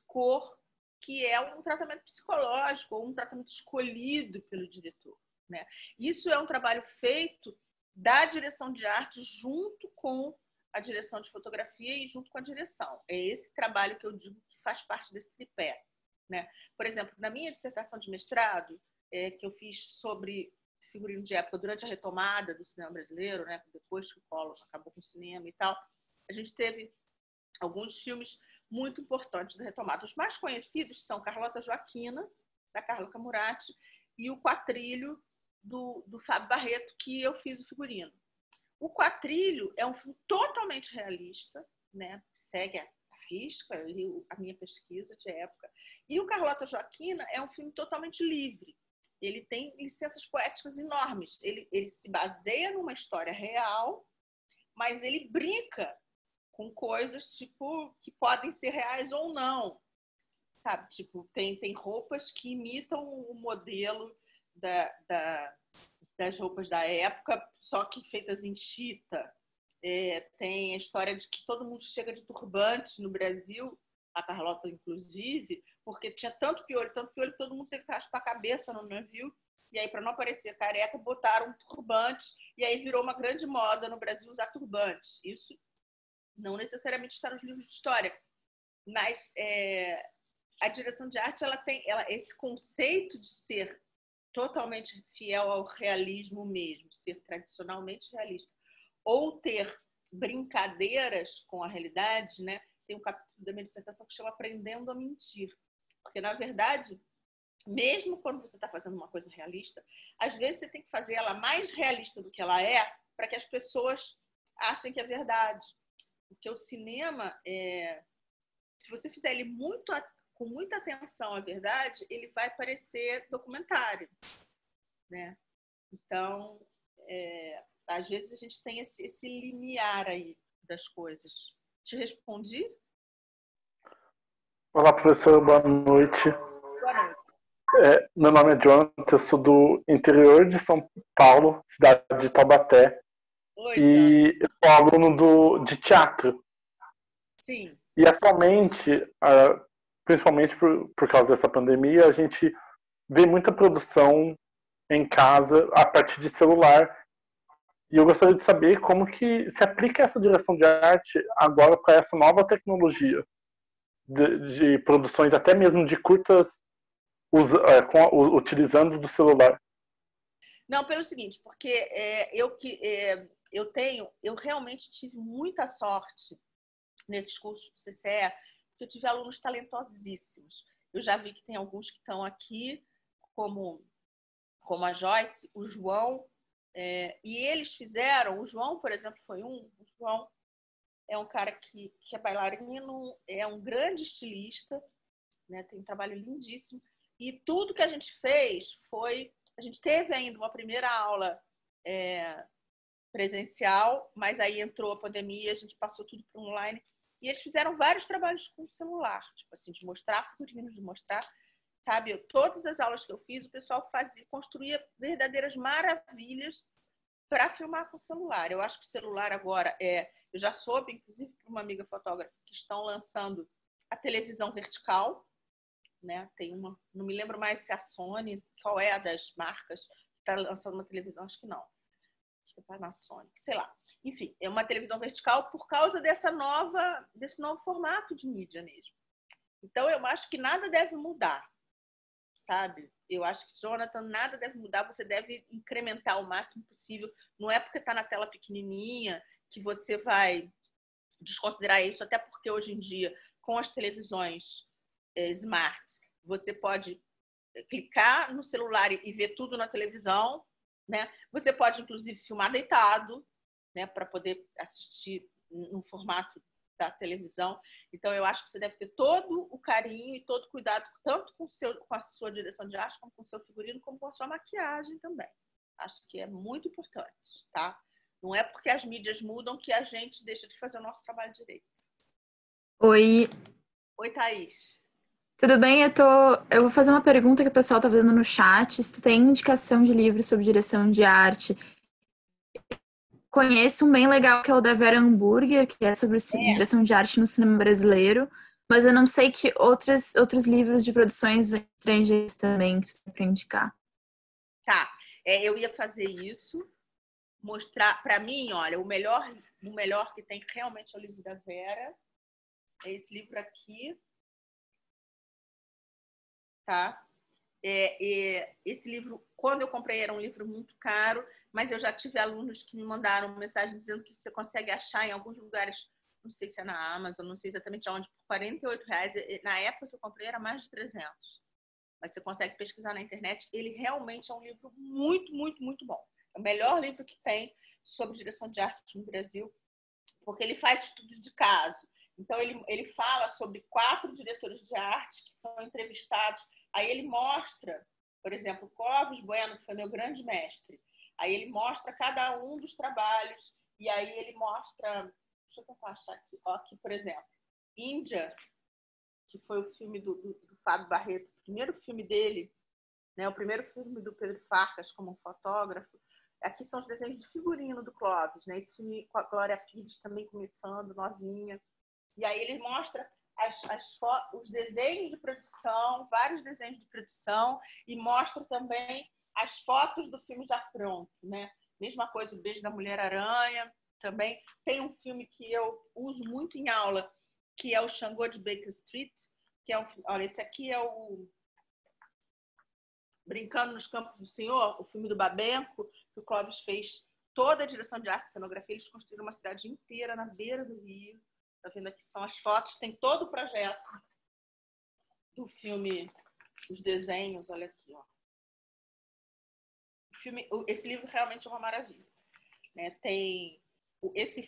cor que é um tratamento psicológico ou um tratamento escolhido pelo diretor, né? Isso é um trabalho feito da direção de arte junto com a direção de fotografia e junto com a direção. É esse trabalho que eu digo que faz parte desse tripé, né? Por exemplo, na minha dissertação de mestrado, que eu fiz sobre figurino de época durante a retomada do cinema brasileiro, né? Depois que o Collor acabou com o cinema e tal, a gente teve alguns filmes muito importantes da retomada. Os mais conhecidos são Carlota Joaquina, da Carla Camurati, e o Quatrilho, do Fábio Barreto, que eu fiz o figurino. O Quatrilho é um filme totalmente realista, né? Segue a risca, a minha pesquisa de época. E o Carlota Joaquina é um filme totalmente livre. Ele tem licenças poéticas enormes. Ele se baseia numa história real, mas ele brinca com coisas tipo que podem ser reais ou não. Sabe? Tipo, tem roupas que imitam o modelo das roupas da época, só que feitas em chita. Tem a história de que todo mundo chega de turbante no Brasil, a Carlota inclusive, porque tinha tanto piolho, que todo mundo teve que raspar a cabeça no navio, e aí, para não aparecer careca, botaram um turbante, e aí virou uma grande moda no Brasil usar turbante. Isso não necessariamente está nos livros de história, mas a direção de arte ela tem esse conceito de ser totalmente fiel ao realismo mesmo, ser tradicionalmente realista, ou ter brincadeiras com a realidade, né? Tem um capítulo da minha dissertação que chama Aprendendo a Mentir, porque, na verdade, mesmo quando você está fazendo uma coisa realista, às vezes você tem que fazer ela mais realista do que ela é para que as pessoas achem que é verdade. Porque o cinema, se você fizer ele com muita atenção à verdade, ele vai parecer documentário, né? Então, às vezes a gente tem esse limiar aí das coisas. Te respondi? Olá, professor, boa noite. Boa noite. Meu nome é Jonathan, eu sou do interior de São Paulo, cidade de Taubaté. Oi, e eu sou aluno de teatro. Sim. E atualmente, principalmente por causa dessa pandemia, a gente vê muita produção em casa a partir de celular. E eu gostaria de saber como que se aplica essa direção de arte agora para essa nova tecnologia de produções, até mesmo de curtas, utilizando do celular. Não, pelo seguinte, porque eu realmente tive muita sorte nesses cursos do CCE, porque eu tive alunos talentosíssimos. Eu já vi que tem alguns que estão aqui, como a Joyce, o João, e eles fizeram, o João, por exemplo, o João é um cara que é bailarino, é um grande estilista, né, tem um trabalho lindíssimo, e tudo que a gente fez a gente teve ainda uma primeira aula presencial, mas aí entrou a pandemia, a gente passou tudo para online, e eles fizeram vários trabalhos com o celular, tipo assim, de mostrar figurinos, de mostrar, sabe, todas as aulas que eu fiz, o pessoal construía verdadeiras maravilhas para filmar com o celular. Eu acho que o celular agora eu já soube, inclusive, por uma amiga fotógrafa, que estão lançando a televisão vertical, né? Tem uma, não me lembro mais se é a Sony, qual é a das marcas que está lançando uma televisão, acho que não. Acho que é Panasonic, sei lá. Enfim, é uma televisão vertical por causa desse novo formato de mídia mesmo. Então, eu acho que nada deve mudar, sabe? Eu acho que, Jonathan, nada deve mudar, você deve incrementar o máximo possível. Não é porque está na tela pequenininha que você vai desconsiderar isso, até porque hoje em dia, com as televisões smart, você pode clicar no celular e ver tudo na televisão, né? Você pode, inclusive, filmar deitado, né, para poder assistir no formato da televisão. Então, eu acho que você deve ter todo o carinho e todo o cuidado, tanto com a sua direção de arte, como com o seu figurino, como com a sua maquiagem também. Acho que é muito importante, tá? Não é porque as mídias mudam que a gente deixa de fazer o nosso trabalho direito. Oi. Oi, Thaís. Tudo bem? Eu vou fazer uma pergunta que o pessoal tá fazendo no chat. Se tu tem indicação de livro sobre direção de arte, conheço um bem legal que é o da Vera Hamburger, que é sobre direção de arte no cinema brasileiro, Mas eu não sei que outros livros de produções estrangeiras também que você tem para indicar. Tá, eu ia fazer isso, mostrar para mim, olha, o melhor que tem realmente é o livro da Vera, é esse livro aqui, tá? Esse livro, quando eu comprei, era um livro muito caro, mas eu já tive alunos que me mandaram mensagem dizendo que você consegue achar em alguns lugares, não sei se é na Amazon, não sei exatamente onde, por R$48. Na época que eu comprei era mais de 300. Mas você consegue pesquisar na internet. Ele realmente é um livro muito, muito, muito bom. É o melhor livro que tem sobre direção de arte no Brasil, porque ele faz estudos de caso. Então, ele fala sobre 4 diretores de arte que são entrevistados. Aí ele mostra, por exemplo, Clóvis Bueno, que foi meu grande mestre. Aí ele mostra cada um dos trabalhos. E aí ele mostra... Deixa eu tentar achar aqui. Ó, aqui, por exemplo, Índia, que foi o filme do Fábio Barreto, o primeiro filme dele, né? O primeiro filme do Pedro Farcas como fotógrafo. Aqui são os desenhos de figurino do Clóvis, né? Esse filme com a Glória Pires também começando, novinha. E aí ele mostra os desenhos de produção, vários desenhos de produção, e mostra também as fotos do filme já pronto, né? Mesma coisa, o Beijo da Mulher-Aranha, também. Tem um filme que eu uso muito em aula, que é o Xangô de Baker Street, que é olha, esse aqui é o Brincando nos Campos do Senhor, o filme do Babenco, que o Clóvis fez toda a direção de arte e cenografia. Eles construíram uma cidade inteira na beira do rio. Tá vendo aqui? São as fotos, tem todo o projeto do filme, os desenhos, olha aqui, ó. Esse livro realmente é uma maravilha, né? Tem esse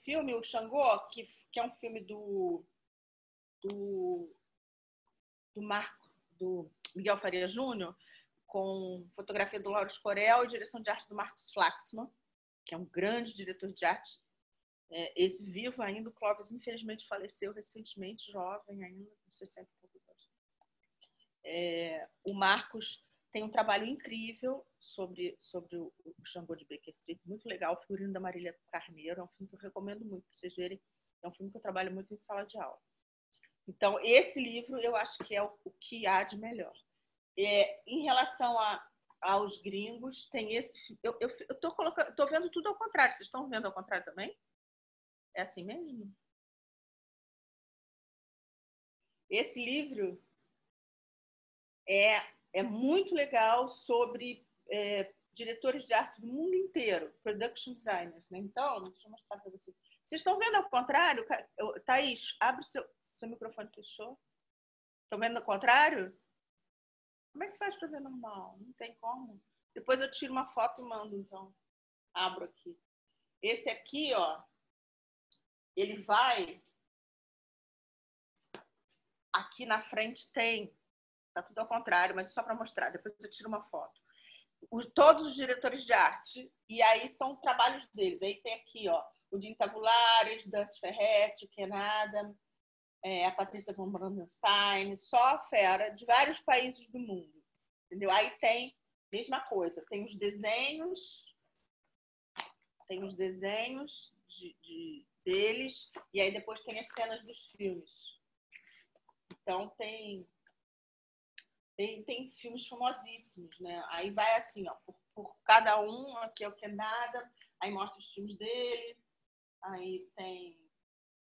filme, o Xangô, que é um filme do Miguel Faria Júnior, com fotografia do Lauro Escorel e direção de arte do Marcos Flaxman, que é um grande diretor de arte. Esse vivo ainda, o Clóvis infelizmente faleceu recentemente, jovem ainda, com 60 e poucos anos. O Marcos tem um trabalho incrível sobre o Xangô de Baker Street, muito legal, o figurino da Marília Carneiro, é um filme que eu recomendo muito para vocês verem, é um filme que eu trabalho muito em sala de aula. Então, esse livro eu acho que é o que há de melhor. Em relação aos gringos, tem esse... Eu tô vendo tudo ao contrário, vocês estão vendo ao contrário também? É assim mesmo? Esse livro é muito legal sobre diretores de arte do mundo inteiro, production designers, né? Então, deixa eu mostrar para vocês. Vocês estão vendo ao contrário? Thaís, abre seu microfone, fechou? Estão vendo ao contrário? Como é que faz para ver normal? Não tem como. Depois eu tiro uma foto e mando, então. Abro aqui. Esse aqui, ó, ele vai... Aqui na frente tem... Tá tudo ao contrário, mas é só para mostrar. Depois eu tiro uma foto. Todos os diretores de arte, e aí são trabalhos deles. Aí tem aqui, ó, o Dinho Tavulares, Dante Ferretti, o Ken Adam, a Patrícia von Brandenstein, só fera de vários países do mundo. Entendeu? Aí tem, mesma coisa, tem os desenhos deles, e aí depois tem as cenas dos filmes. Então tem filmes famosíssimos, né? Aí vai assim, ó, por cada um, aqui é o Ken Adam, aí mostra os filmes dele, aí tem...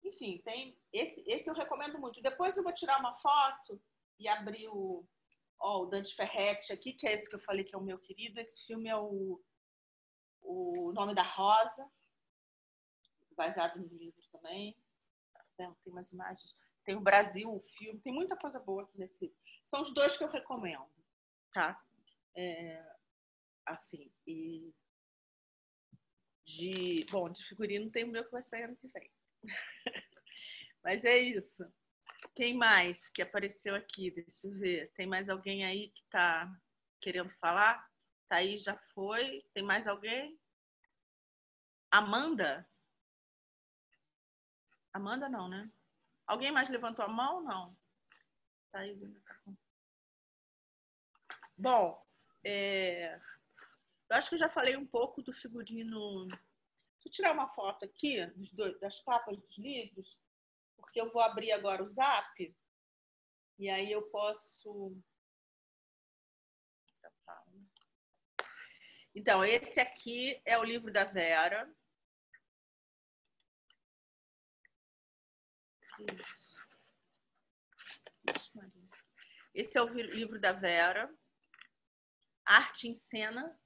Enfim, tem... Esse eu recomendo muito. Depois eu vou tirar uma foto e abrir o Dante Ferretti aqui, que é esse que eu falei que é o meu querido. Esse filme é o Nome da Rosa, baseado no livro também. Tem umas imagens. Tem o Brasil, o filme. Tem muita coisa boa aqui nesse livro. São os 2 que eu recomendo, tá? Assim, e de figurino tem o meu que vai sair ano que vem. Mas é isso. Quem mais que apareceu aqui? Deixa eu ver. Tem mais alguém aí que tá querendo falar? Thaís já foi. Tem mais alguém? Amanda? Amanda não, né? Alguém mais levantou a mão? Não. Thaís ainda tá com... Bom, eu acho que eu já falei um pouco do figurino. Deixa eu tirar uma foto aqui das capas dos livros. porque eu vou abrir agora o Zap e aí eu posso... Então, esse aqui é o livro da Vera. Esse é o livro da Vera. Arte em Cena.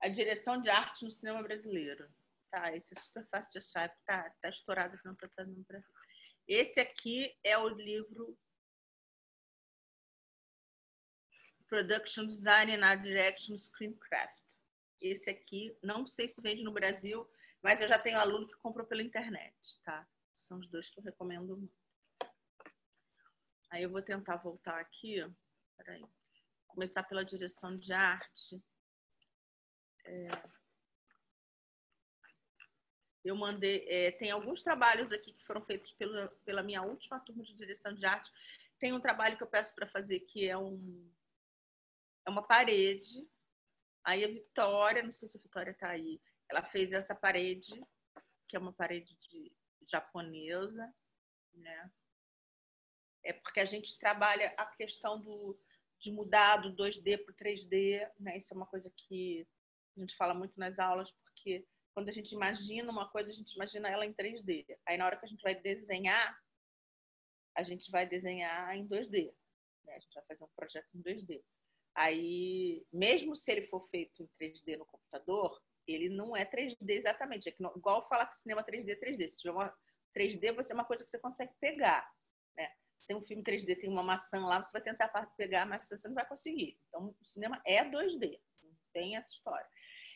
A direção de arte no cinema brasileiro. Tá, esse é super fácil de achar. Tá estourado. Não tá trazendo pra... Esse aqui é o livro Production Design and Art Direction Screencraft. Esse aqui, não sei se vende no Brasil, mas eu já tenho aluno que comprou pela internet, tá? São os dois que eu recomendo muito. Aí eu vou tentar voltar aqui. Peraí. Começar pela direção de arte. Eu mandei... tem alguns trabalhos aqui que foram feitos pela minha última turma de direção de arte. Tem um trabalho que eu peço para fazer que é uma parede. Aí a Vitória, não sei se a Vitória está aí, ela fez essa parede, que é uma parede japonesa, né? É porque a gente trabalha a questão de mudar do 2D para o 3D, né? Isso é uma coisa que a gente fala muito nas aulas, porque quando a gente imagina uma coisa, a gente imagina ela em 3D. Aí na hora que a gente vai desenhar, a gente vai desenhar em 2D, né? A gente vai fazer um projeto em 2D. Aí, mesmo se ele for feito em 3D no computador, ele não é 3D exatamente. É que igual falar que cinema 3D é 3D. Se tiver uma 3D, você é uma coisa que você consegue pegar, né? Tem um filme 3D, tem uma maçã lá, você vai tentar pegar, mas você não vai conseguir. Então, o cinema é 2D. Não tem essa história.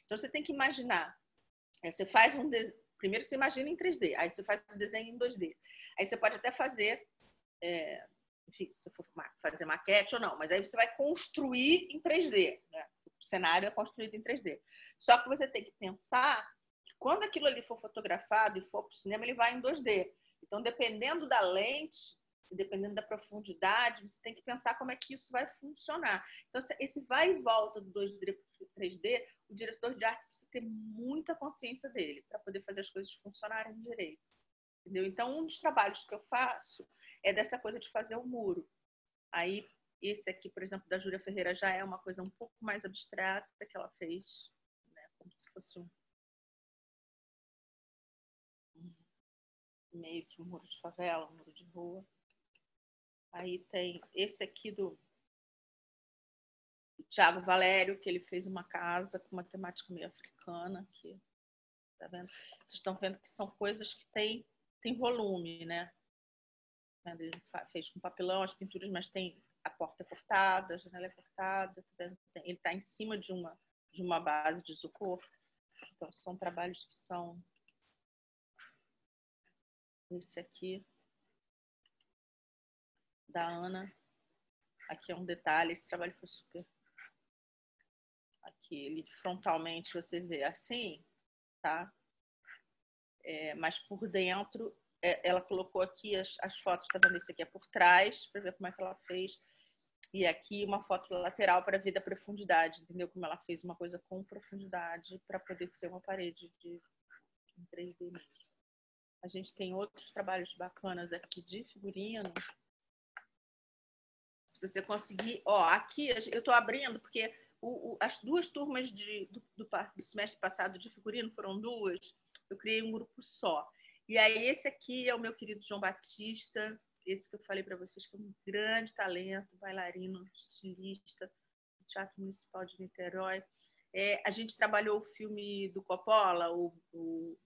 Então, você tem que imaginar. Você faz primeiro você imagina em 3D, aí você faz o desenho em 2D. Aí você pode até fazer... enfim, se você for fazer maquete ou não, mas aí você vai construir em 3D, né? O cenário é construído em 3D. Só que você tem que pensar que quando aquilo ali for fotografado e for para o cinema, ele vai em 2D. Então, dependendo da lente, dependendo da profundidade, você tem que pensar como é que isso vai funcionar. Então, esse vai e volta do 2D para o 3D, o diretor de arte precisa ter muita consciência dele para poder fazer as coisas funcionarem direito. Entendeu? Então, um dos trabalhos que eu faço é dessa coisa de fazer o muro. Aí, esse aqui, por exemplo, da Júlia Ferreira, já é uma coisa um pouco mais abstrata que ela fez, né? Como se fosse meio que um muro de favela, um muro de rua. Aí tem esse aqui do Thiago Valério, que ele fez uma casa com uma temática meio africana. Aqui. Tá vendo? Vocês estão vendo que são coisas que tem volume, né? Ele fez com papelão as pinturas, mas tem a porta é cortada, a janela é cortada. Ele está em cima de uma base de isopor. Então, são trabalhos que são... Esse aqui, da Ana. Aqui é um detalhe, esse trabalho foi super... Aqui, ele frontalmente você vê assim, tá? Mas por dentro... ela colocou aqui as fotos, tá vendo? Esse aqui é por trás, para ver como é que ela fez. E aqui uma foto lateral para ver da profundidade, entendeu? Como ela fez uma coisa com profundidade para poder ser uma parede em 3D mesmo. A gente tem outros trabalhos bacanas aqui de figurino. Se você conseguir... aqui eu estou abrindo, porque as duas turmas do semestre passado de figurino foram duas. Eu criei um grupo só. E aí, esse aqui é o meu querido João Batista, esse que eu falei para vocês, que é um grande talento, bailarino, estilista, do Teatro Municipal de Niterói. A gente trabalhou o filme do Coppola, o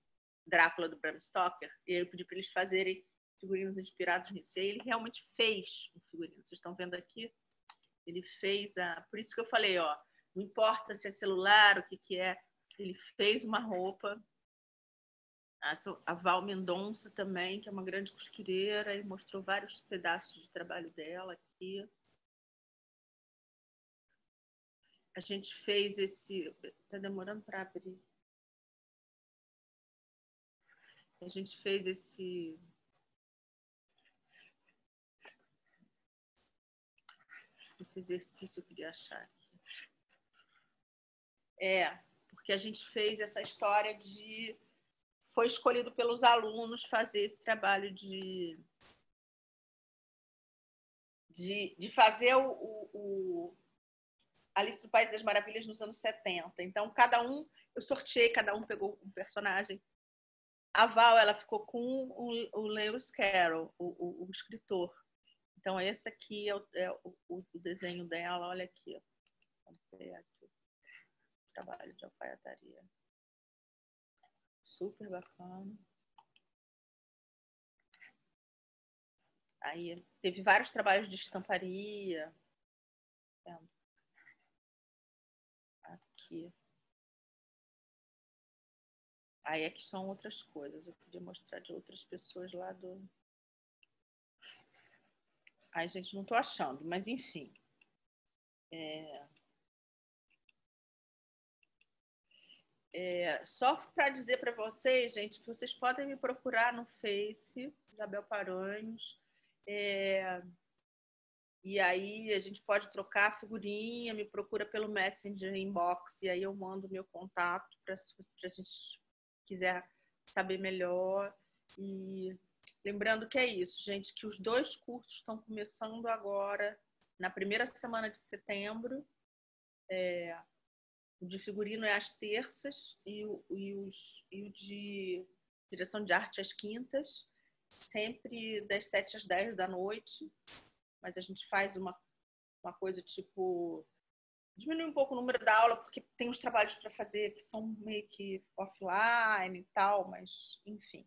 Drácula, do Bram Stoker, e eu pedi para eles fazerem figurinos inspirados nisso. E aí ele realmente fez um figurino. Vocês estão vendo aqui? Ele fez Por isso que eu falei, não importa se é celular, o que é. Ele fez uma roupa. A Val Mendonça também, que é uma grande costureira, e mostrou vários pedaços de trabalho dela aqui. A gente fez esse... Está demorando para abrir. A gente fez esse exercício, eu queria achar aqui. Porque a gente fez essa história de foi escolhido pelos alunos fazer esse trabalho de fazer o Alice no País das Maravilhas nos anos 70. Então, eu sorteei, cada um pegou um personagem. A Val, ela ficou com o Lewis Carroll, o escritor. Então, esse aqui é o desenho dela. Olha aqui. Vamos ver aqui. Trabalho de alfaiataria. Super bacana. Aí, teve vários trabalhos de estamparia. Aqui. Aí aqui são outras coisas. Eu podia mostrar de outras pessoas lá do... Ai, gente, não estou achando, mas enfim. Só para dizer para vocês, gente, que vocês podem me procurar no Face, Isabel Paranhos. E aí a gente pode trocar figurinha, me procura pelo Messenger Inbox, e aí eu mando meu contato para a gente quiser saber melhor. E lembrando que é isso, gente, que os 2 cursos estão começando agora, na primeira semana de setembro. O de figurino é às terças e o de direção de arte às quintas, sempre das 7 às 10 da noite. Mas a gente faz uma coisa tipo... Diminui um pouco o número da aula, porque tem uns trabalhos para fazer que são meio que offline e tal, mas, enfim.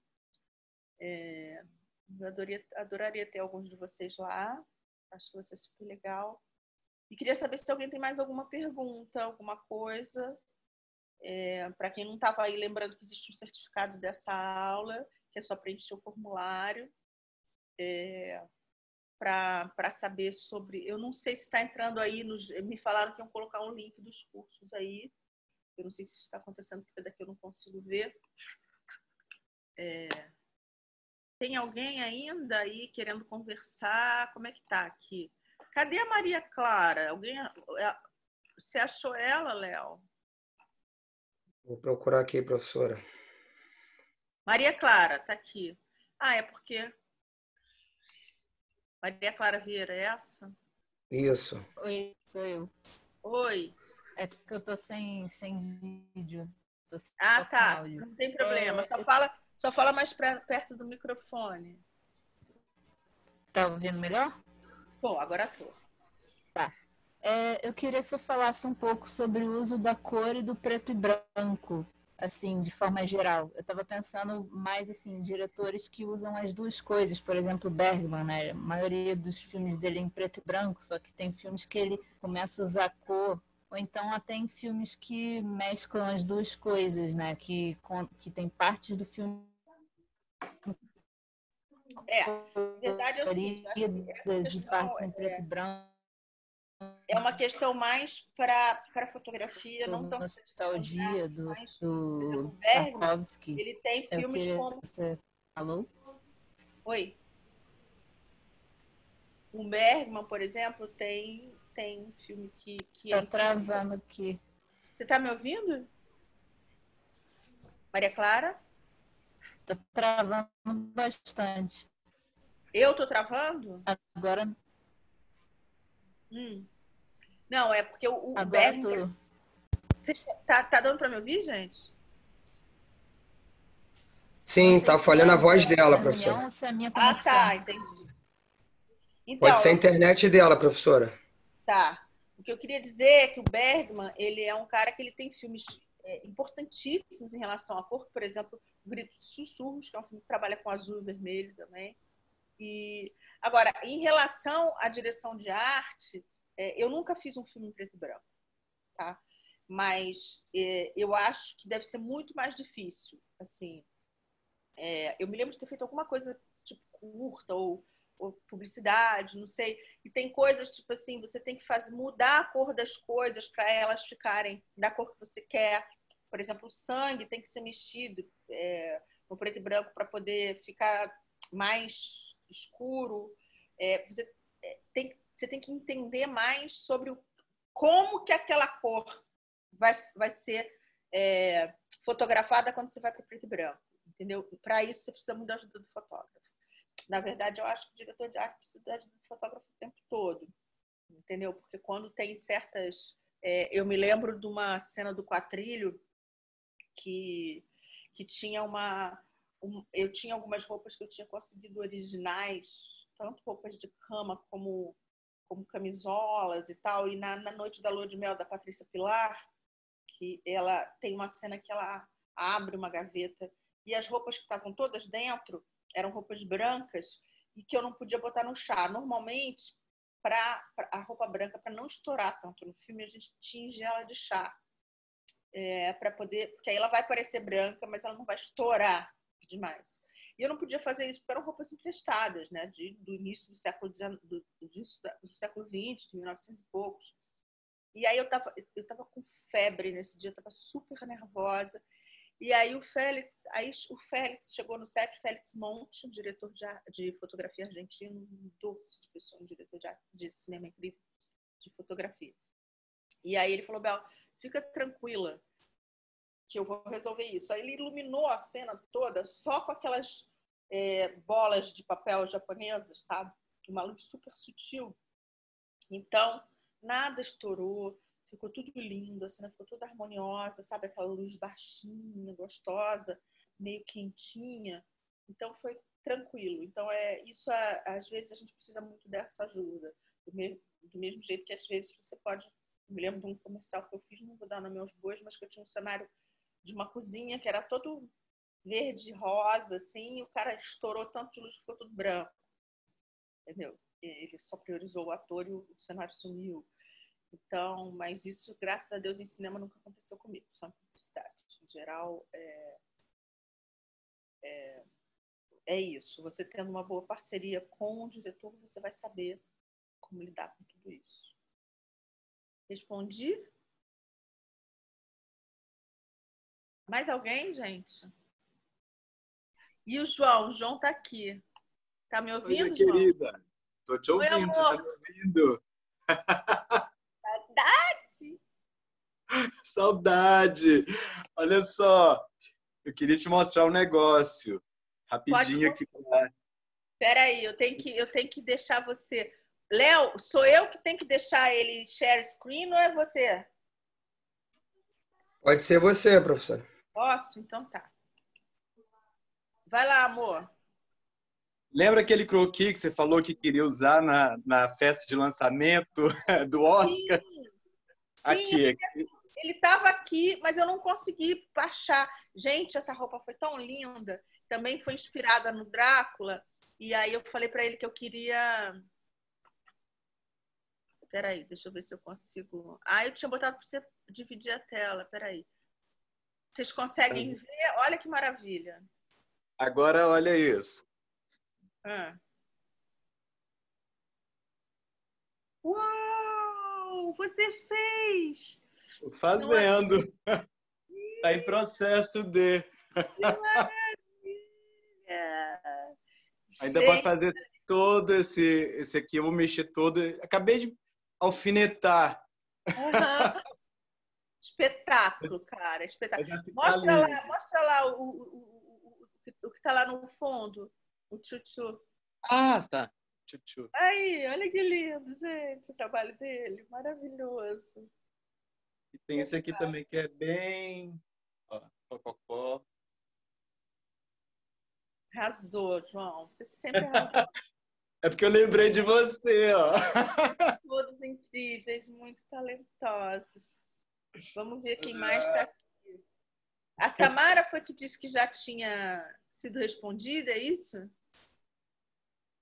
Eu adoraria ter alguns de vocês lá. Acho que vai ser super legal. E queria saber se alguém tem mais alguma pergunta, alguma coisa. Para quem não estava aí, lembrando que existe um certificado dessa aula, que é só preencher o formulário. Para saber sobre... Eu não sei se está entrando aí... Me falaram que iam colocar um link dos cursos aí. Eu não sei se isso está acontecendo, porque daqui eu não consigo ver. Tem alguém ainda aí querendo conversar? Como é que está aqui? Cadê a Maria Clara? Você achou ela, Léo? Vou procurar aqui, professora. Maria Clara, está aqui. É porque... Maria Clara Vieira, é essa? Isso. Oi, sou eu. Oi. É porque eu tô sem vídeo. Tô só Tá. com áudio. Não tem problema. Só fala mais perto do microfone. Tá ouvindo melhor? Bom, agora tô. Tá. Eu queria que você falasse um pouco sobre o uso da cor e do preto e branco, assim, de forma geral. Eu estava pensando mais, assim, em diretores que usam as duas coisas. Por exemplo, Bergman, né? A maioria dos filmes dele é em preto e branco, só que tem filmes que ele começa a usar cor. Ou então até em filmes que mesclam as duas coisas, né? Que tem partes do filme... Na verdade é o seguinte, acho que essa questão partes em preto e branco. É uma questão mais para fotografia, não tão nostalgia do Tarkovsky. Ele tem filmes como... Você falou? Oi. O Bergman, por exemplo, tem um filme que tá travando aqui. Você tá me ouvindo? Maria Clara? Tá travando bastante. Eu tô travando? Agora... Não, é porque o Agora Bergman... Tá dando para me ouvir, gente? Sim, tá falhando a voz dela, professora. Se é a minha conexão. Tá, entendi. Então, pode ser a internet dela, professora. Tá. O que eu queria dizer é que o Bergman, ele é um cara que ele tem filmes importantíssimos em relação à cor, por exemplo, O Grito de Sussurros, que é um filme que trabalha com azul e vermelho também. Agora, em relação à direção de arte, eu nunca fiz um filme em preto e branco, tá? Mas eu acho que deve ser muito mais difícil. Assim, eu me lembro de ter feito alguma coisa tipo curta ou publicidade, não sei. E tem coisas tipo assim, você tem que mudar a cor das coisas para elas ficarem da cor que você quer. Por exemplo, o sangue tem que ser mexido no preto e branco para poder ficar mais escuro. Você tem que entender mais sobre como que aquela cor vai ser fotografada quando você vai para o preto e branco, entendeu? Para isso, você precisa muito da ajuda do fotógrafo. Na verdade, eu acho que o diretor de arte precisa da ajuda do fotógrafo o tempo todo, entendeu? Porque quando tem certas... eu me lembro de uma cena do Quatrilho que tinha eu tinha algumas roupas que eu tinha conseguido originais, tanto roupas de cama como camisolas e tal. E na Noite da Lua de Mel, da Patrícia Pilar, que ela tem uma cena que ela abre uma gaveta e as roupas que estavam todas dentro eram roupas brancas e que eu não podia botar no chá. Normalmente, a roupa branca, para não estourar tanto no filme, a gente tinge ela de chá. Para poder, porque aí ela vai parecer branca, mas ela não vai estourar demais. E eu não podia fazer isso porque eram roupas emprestadas, né? Do início do século XIX, do século XX, de 1900 e poucos. E aí eu tava com febre nesse dia, eu tava super nervosa. E aí o Félix chegou no set, Félix Monte, um diretor de fotografia argentino, um doce de pessoa, um diretor de cinema incrível, de fotografia. E aí ele falou, Bel, fica tranquila que eu vou resolver isso. Aí ele iluminou a cena toda só com aquelas bolas de papel japonesas, sabe? Uma luz super sutil. Então, nada estourou, ficou tudo lindo, a cena ficou toda harmoniosa, sabe? Aquela luz baixinha, gostosa, meio quentinha. Então, foi tranquilo. Então, isso, às vezes, a gente precisa muito dessa ajuda. Do mesmo jeito que, às vezes, você pode... Eu me lembro de um comercial que eu fiz, não vou dar nome aos bois, mas que eu tinha um cenário de uma cozinha que era todo verde, rosa, assim, e o cara estourou tanto de luz que ficou tudo branco. Entendeu? Ele só priorizou o ator e o cenário sumiu. Então, mas isso, graças a Deus, em cinema nunca aconteceu comigo, só em publicidade. Em geral, é isso. Você tendo uma boa parceria com o diretor, você vai saber como lidar com tudo isso. Respondi? Mais alguém, gente? E o João? O João tá aqui. Tá me ouvindo, Oi, João? querida. Tô te ouvindo. Oi, você tá me ouvindo? Saudade! Saudade! Olha só, eu queria te mostrar um negócio. Rapidinho aqui. Peraí, eu tenho que deixar você... Léo, sou eu que tenho que deixar ele share screen ou é você? Pode ser você, professor. Posso? Então tá. Vai lá, amor. Lembra aquele croquis que você falou que queria usar na festa de lançamento do Oscar? Sim, Aqui. ele estava aqui, mas eu não consegui baixar. Gente, essa roupa foi tão linda. Também foi inspirada no Drácula. E aí eu falei para ele que eu queria... Peraí, deixa eu ver se eu consigo... eu tinha botado para você dividir a tela. Peraí. Vocês conseguem ver? Olha que maravilha. Agora, olha isso. Uau! Você fez! Tô fazendo. Tá em processo de... Que maravilha! Ainda vai fazer todo esse aqui. Eu vou mexer todo. Acabei de alfinetar. Espetáculo, cara. Espetáculo. Mostra lá o que está lá no fundo. O tchutchu. Ah, tá. Tchutchu. Aí, olha que lindo, gente. O trabalho dele. Maravilhoso. E tem esse aqui também que é bem... Ó, Arrasou, João. Você sempre arrasou. É porque eu lembrei de você, ó. Todos incríveis, muito talentosos. Vamos ver quem mais está aqui. A Samara foi que disse que já tinha sido respondida, é isso?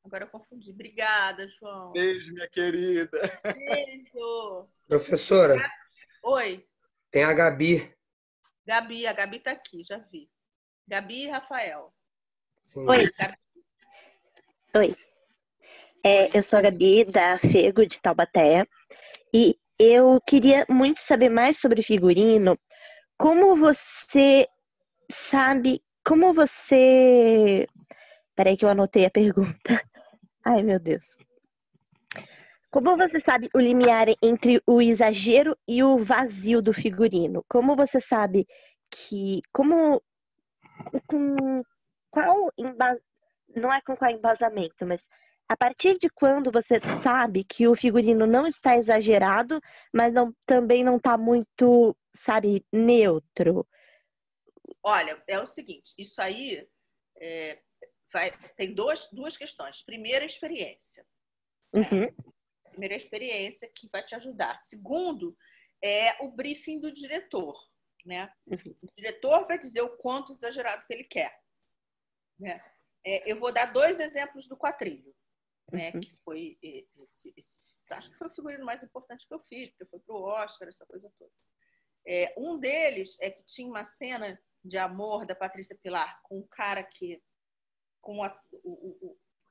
Agora eu confundi. Obrigada, João. Beijo, minha querida. Beijo. Professora. Oi. Tem a Gabi. Gabi, a Gabi está aqui, já vi. Gabi e Rafael. Sim. Oi. Gabi. Oi. Eu sou a Gabi, da Fego, de Taubaté. E eu queria muito saber mais sobre figurino. Como você sabe... Peraí que eu anotei a pergunta. Ai, meu Deus. Como você sabe o limiar entre o exagero e o vazio do figurino? Como você sabe que... Como com qual não é com qual embasamento, mas a partir de quando você sabe que o figurino não está exagerado, mas também não está muito, sabe, neutro? Olha, é o seguinte, isso aí tem duas questões. Primeiro, a experiência. Uhum. Primeira, a experiência que vai te ajudar. Segundo, é o briefing do diretor, né? Uhum. O diretor vai dizer o quanto exagerado que ele quer, né? Eu vou dar 2 exemplos do quadrilho, né? Uhum. Que foi acho que foi o figurino mais importante que eu fiz, porque foi pro Oscar, essa coisa toda. Um deles é que tinha uma cena de amor da Patrícia Pilar com um cara que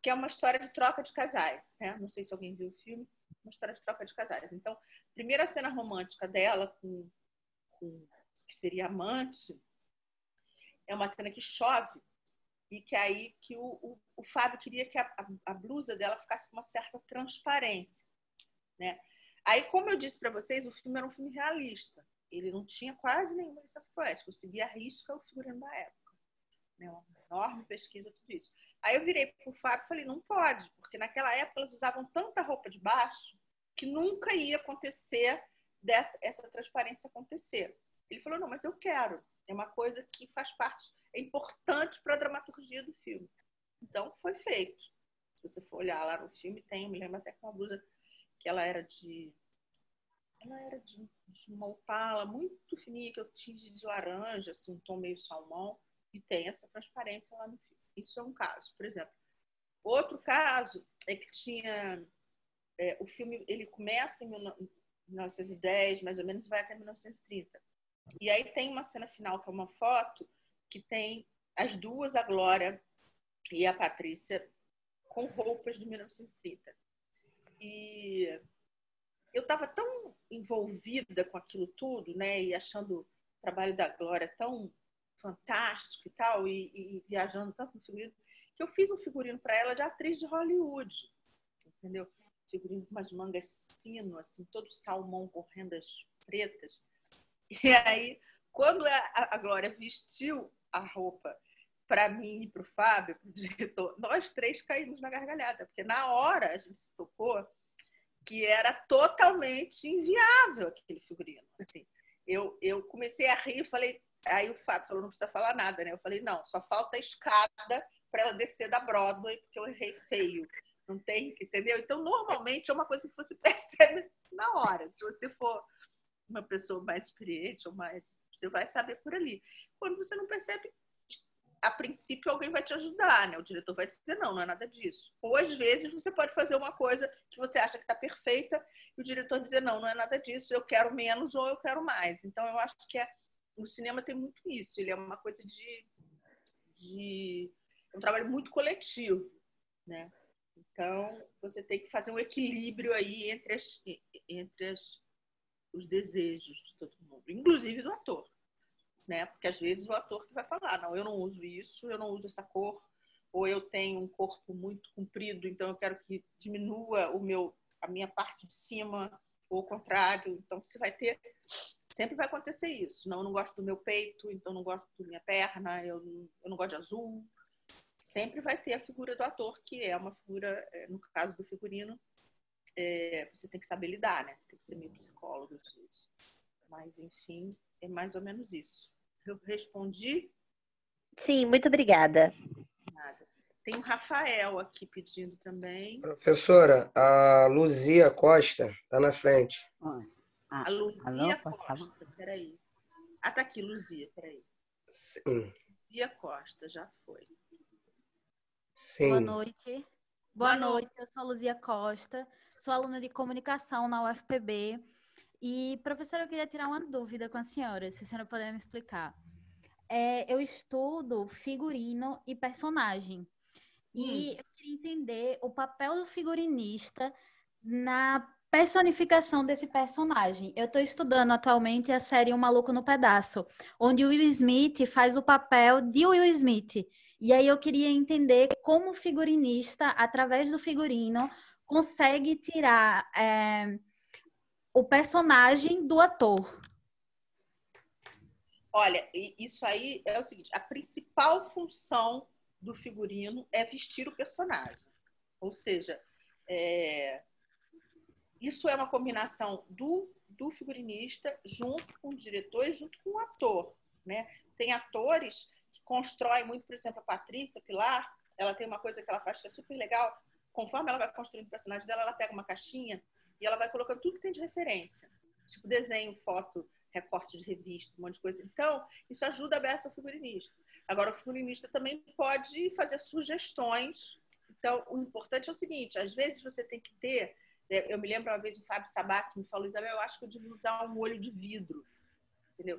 que é uma história de troca de casais, né? Não sei se alguém viu o filme, uma história de troca de casais. Então, a primeira cena romântica dela com que seria amante é uma cena que chove e que aí que o Fábio queria que a blusa dela ficasse com uma certa transparência, né? Aí, como eu disse para vocês, o filme era um filme realista. Ele não tinha quase nenhuma licença poética. Eu seguia a risca o figurino da época, né? Uma enorme pesquisa, tudo isso. Aí eu virei para o Fábio e falei, não pode, porque naquela época elas usavam tanta roupa de baixo que nunca ia acontecer essa transparência acontecer. Ele falou, não, mas eu quero. É uma coisa que faz parte, é importante para a dramaturgia do filme. Então, foi feito. Se você for olhar lá no filme, eu me lembro até com uma blusa que ela era de uma opala muito fininha, que eu tinge de laranja, assim, um tom meio salmão, e tem essa transparência lá no filme. Isso é um caso, por exemplo. Outro caso é que tinha... o filme, ele começa em 1910, mais ou menos, vai até 1930. E aí tem uma cena final, que é uma foto, que tem as duas, a Glória e a Patrícia, com roupas de 1930. E eu estava tão envolvida com aquilo tudo, né? E achando o trabalho da Glória tão fantástico e tal, e viajando tanto no figurino, que eu fiz um figurino para ela de atriz de Hollywood, entendeu? Figurino com umas mangas sino, assim, todo salmão com rendas pretas. E aí, quando a Glória vestiu a roupa para mim e para o Fábio, para o diretor, nós 3 caímos na gargalhada, porque na hora a gente se tocou que era totalmente inviável aquele figurino. Assim, eu comecei a rir, falei, aí o Fábio falou, não precisa falar nada, né? Eu falei, não, só falta a escada para ela descer da Broadway, porque eu errei feio. Não tem, entendeu? Então, normalmente, é uma coisa que você percebe na hora. Se você for uma pessoa mais experiente, ou mais, você vai saber por ali. Quando você não percebe, a princípio alguém vai te ajudar, né? O diretor vai dizer, não é nada disso. Ou às vezes você pode fazer uma coisa que você acha que está perfeita e o diretor dizer, não é nada disso, eu quero menos ou eu quero mais. Então, eu acho que o cinema tem muito isso. Ele é uma coisa é um trabalho muito coletivo, né? Então, você tem que fazer um equilíbrio aí entre os desejos de todo mundo, inclusive do ator, né? Porque às vezes o ator que vai falar, não, eu não uso isso, eu não uso essa cor, ou eu tenho um corpo muito comprido, então eu quero que diminua a minha parte de cima, ou o contrário. Então você vai ter, sempre vai acontecer isso. Não, eu não gosto do meu peito, então não gosto da minha perna, eu não gosto de azul. Sempre vai ter a figura do ator, que é uma figura, no caso do figurino, você tem que saber lidar, né? Você tem que ser meio psicólogo disso. Mas, enfim, é mais ou menos isso. Eu respondi? Sim, muito obrigada. Nada. Tem o Rafael aqui pedindo também. Professora, a Luzia Costa está na frente. A Luzia Costa, peraí. Ah, tá aqui, Luzia, peraí. Sim. Luzia Costa, já foi. Sim. Boa noite. Boa noite, eu sou a Luzia Costa, sou aluna de comunicação na UFPB. E, professora, eu queria tirar uma dúvida com a senhora, se a senhora puder me explicar. Eu estudo figurino e personagem. E eu queria entender o papel do figurinista na personificação desse personagem. Eu estou estudando atualmente a série Um Maluco no Pedaço, onde o Will Smith faz o papel de Will Smith. E aí eu queria entender como o figurinista, através do figurino, consegue tirar o personagem do ator. Olha, isso aí é o seguinte, a principal função do figurino é vestir o personagem. Ou seja, isso é uma combinação do figurinista junto com o diretor e junto com o ator, né? Tem atores que constroem muito, por exemplo, a Patrícia Pilar, ela tem uma coisa que ela faz que é super legal. Conforme ela vai construindo o personagem dela, ela pega uma caixinha e ela vai colocando tudo que tem de referência. Tipo desenho, foto, recorte de revista, um monte de coisa. Então, isso ajuda a beça ao figurinista. Agora, o figurinista também pode fazer sugestões. Então, o importante é o seguinte, às vezes você tem que ter... Eu me lembro uma vez o Fábio Sabac me falou, Isabel, eu acho que eu devia usar um olho de vidro. Entendeu?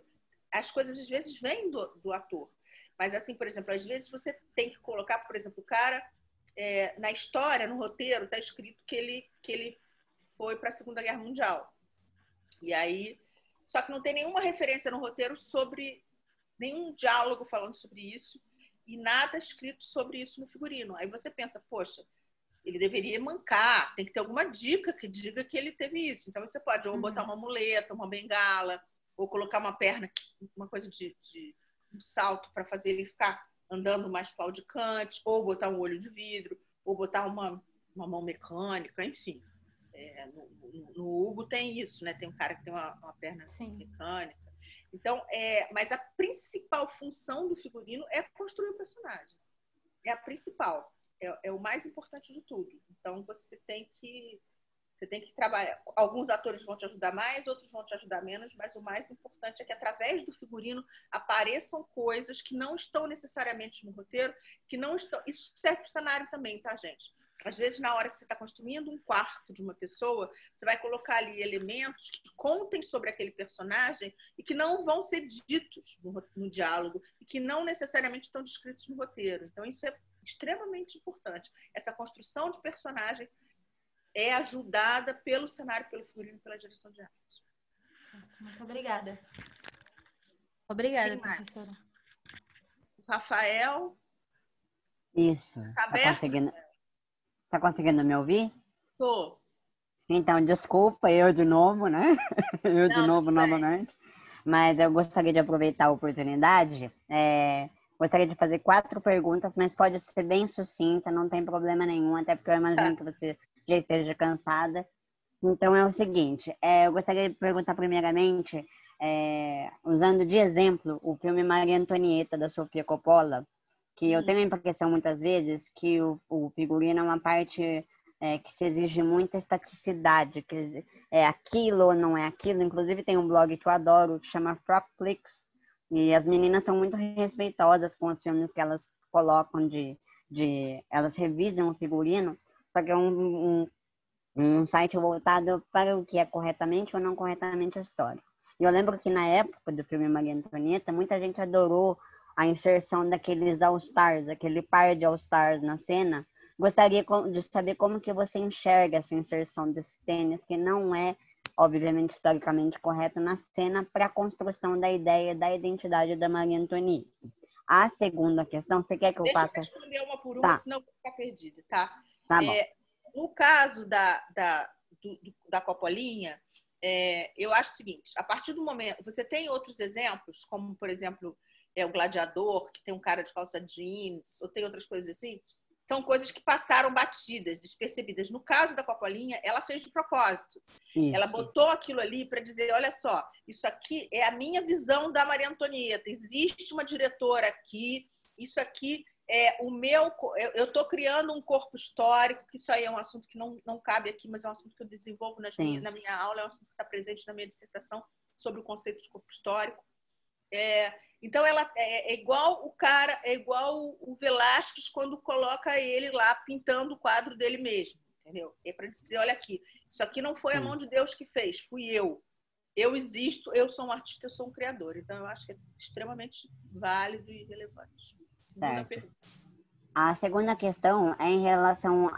As coisas, às vezes, vêm do ator. Mas, assim, por exemplo, às vezes você tem que colocar, por exemplo, o cara... na história, no roteiro, está escrito que ele foi para a Segunda Guerra Mundial. E aí, só que não tem nenhuma referência no roteiro sobre nenhum diálogo falando sobre isso e nada escrito sobre isso no figurino. Aí você pensa, poxa, ele deveria mancar, tem que ter alguma dica que diga que ele teve isso. Então você pode ou botar uma muleta, uma bengala, ou colocar uma perna, uma coisa de um salto para fazer ele ficar andando mais claudicante, ou botar um olho de vidro, ou botar uma mão mecânica, enfim. No Hugo tem isso, né? Tem um cara que tem uma perna mecânica. Então, mas a principal função do figurino é construir o personagem. É a principal. É o mais importante de tudo. Então, você tem que trabalhar. Alguns atores vão te ajudar mais, outros vão te ajudar menos, mas o mais importante é que, através do figurino, apareçam coisas que não estão necessariamente no roteiro, que não estão... Isso serve para o cenário também, tá, gente? Às vezes, na hora que você está construindo um quarto de uma pessoa, você vai colocar ali elementos que contem sobre aquele personagem e que não vão ser ditos no diálogo e que não necessariamente estão descritos no roteiro. Então, isso é extremamente importante. Essa construção de personagem é ajudada pelo cenário, pelo figurino, pela direção de arte. Muito obrigada. Obrigada, professora. O Rafael. Isso. Tá conseguindo me ouvir? Tô. Então, desculpa, eu de novo, né? Eu de novo, novamente. Mas eu gostaria de aproveitar a oportunidade. Gostaria de fazer 4 perguntas, mas pode ser bem sucinta, não tem problema nenhum, até porque eu imagino que você já esteja cansada. Então, é o seguinte, eu gostaria de perguntar primeiramente, usando de exemplo o filme Maria Antonieta, da Sofia Coppola, que eu tenho a impressão, muitas vezes, que o figurino é uma parte que se exige muita estaticidade, que é aquilo ou não é aquilo. Inclusive, tem um blog que eu adoro, que chama Frockflix, e as meninas são muito respeitosas com os filmes que elas colocam elas revisam o figurino, só que é um site voltado para o que é corretamente ou não corretamente histórico. E eu lembro que na época do filme Maria Antonieta, muita gente adorou a inserção daqueles All-Stars, aquele par de All-Stars na cena. Gostaria de saber como que você enxerga essa inserção desses tênis, que não é, obviamente, historicamente correto na cena, para a construção da ideia da identidade da Maria Antonieta. A segunda questão, você quer que eu faça? Deixa eu responder uma por uma, senão eu vou ficar perdida, tá? Tá bom. No caso da Coppolinha, eu acho o seguinte, a partir do momento... Você tem outros exemplos, como, por exemplo, o Gladiador, que tem um cara de calça jeans, ou tem outras coisas assim, são coisas que passaram batidas, despercebidas. No caso da Coppolinha, ela fez de propósito. Isso. Ela botou aquilo ali para dizer, olha só, isso aqui é a minha visão da Maria Antonieta. Existe uma diretora aqui, isso aqui é o meu... Eu estou criando um corpo histórico, que isso aí é um assunto que não cabe aqui, mas é um assunto que eu desenvolvo na minha aula, é um assunto que está presente na minha dissertação sobre o conceito de corpo histórico. Então, ela é igual o cara, é igual o Velázquez quando coloca ele lá pintando o quadro dele mesmo, entendeu? É para dizer, olha aqui, isso aqui não foi a mão de Deus que fez, fui eu. Eu existo, eu sou um artista, eu sou um criador. Então, eu acho que é extremamente válido e relevante. Certo. A segunda questão é em relação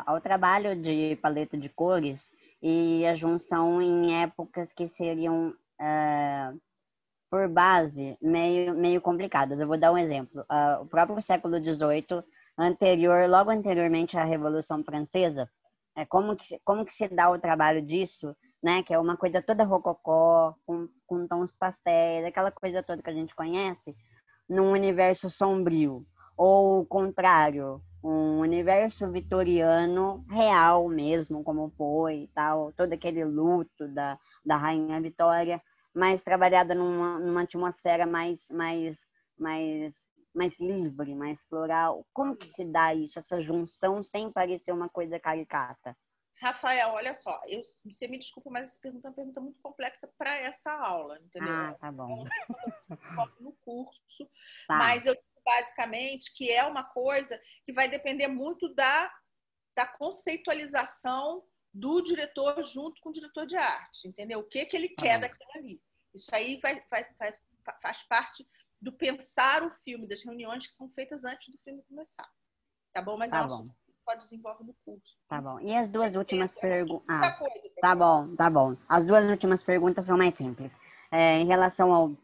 ao trabalho de paleta de cores e a junção em épocas que seriam... por base, meio complicadas. Eu vou dar um exemplo. O próprio século XVIII, logo anteriormente à Revolução Francesa, como que se dá o trabalho disso né? Que é uma coisa toda rococó, com tons pastéis, aquela coisa toda que a gente conhece, num universo sombrio. Ou o contrário, um universo vitoriano real mesmo, como foi e tal, todo aquele luto da Rainha Vitória, mas trabalhada numa atmosfera mais livre, mais floral. Como que se dá isso, essa junção, sem parecer uma coisa caricata? Rafael, olha só, você me desculpa, mas essa pergunta é uma pergunta muito complexa para essa aula, entendeu? Ah, tá bom. No curso, Tá. mas eu digo basicamente que é uma coisa que vai depender muito da conceitualização do diretor junto com o diretor de arte, entendeu? O que ele quer daquilo ali. Isso aí faz parte do pensar o filme, das reuniões que são feitas antes do filme começar. Tá bom? Mas é um assunto que pode desenvolver no curso. Tá bom. E as duas últimas perguntas... tá bom. As duas últimas perguntas são mais simples. Em relação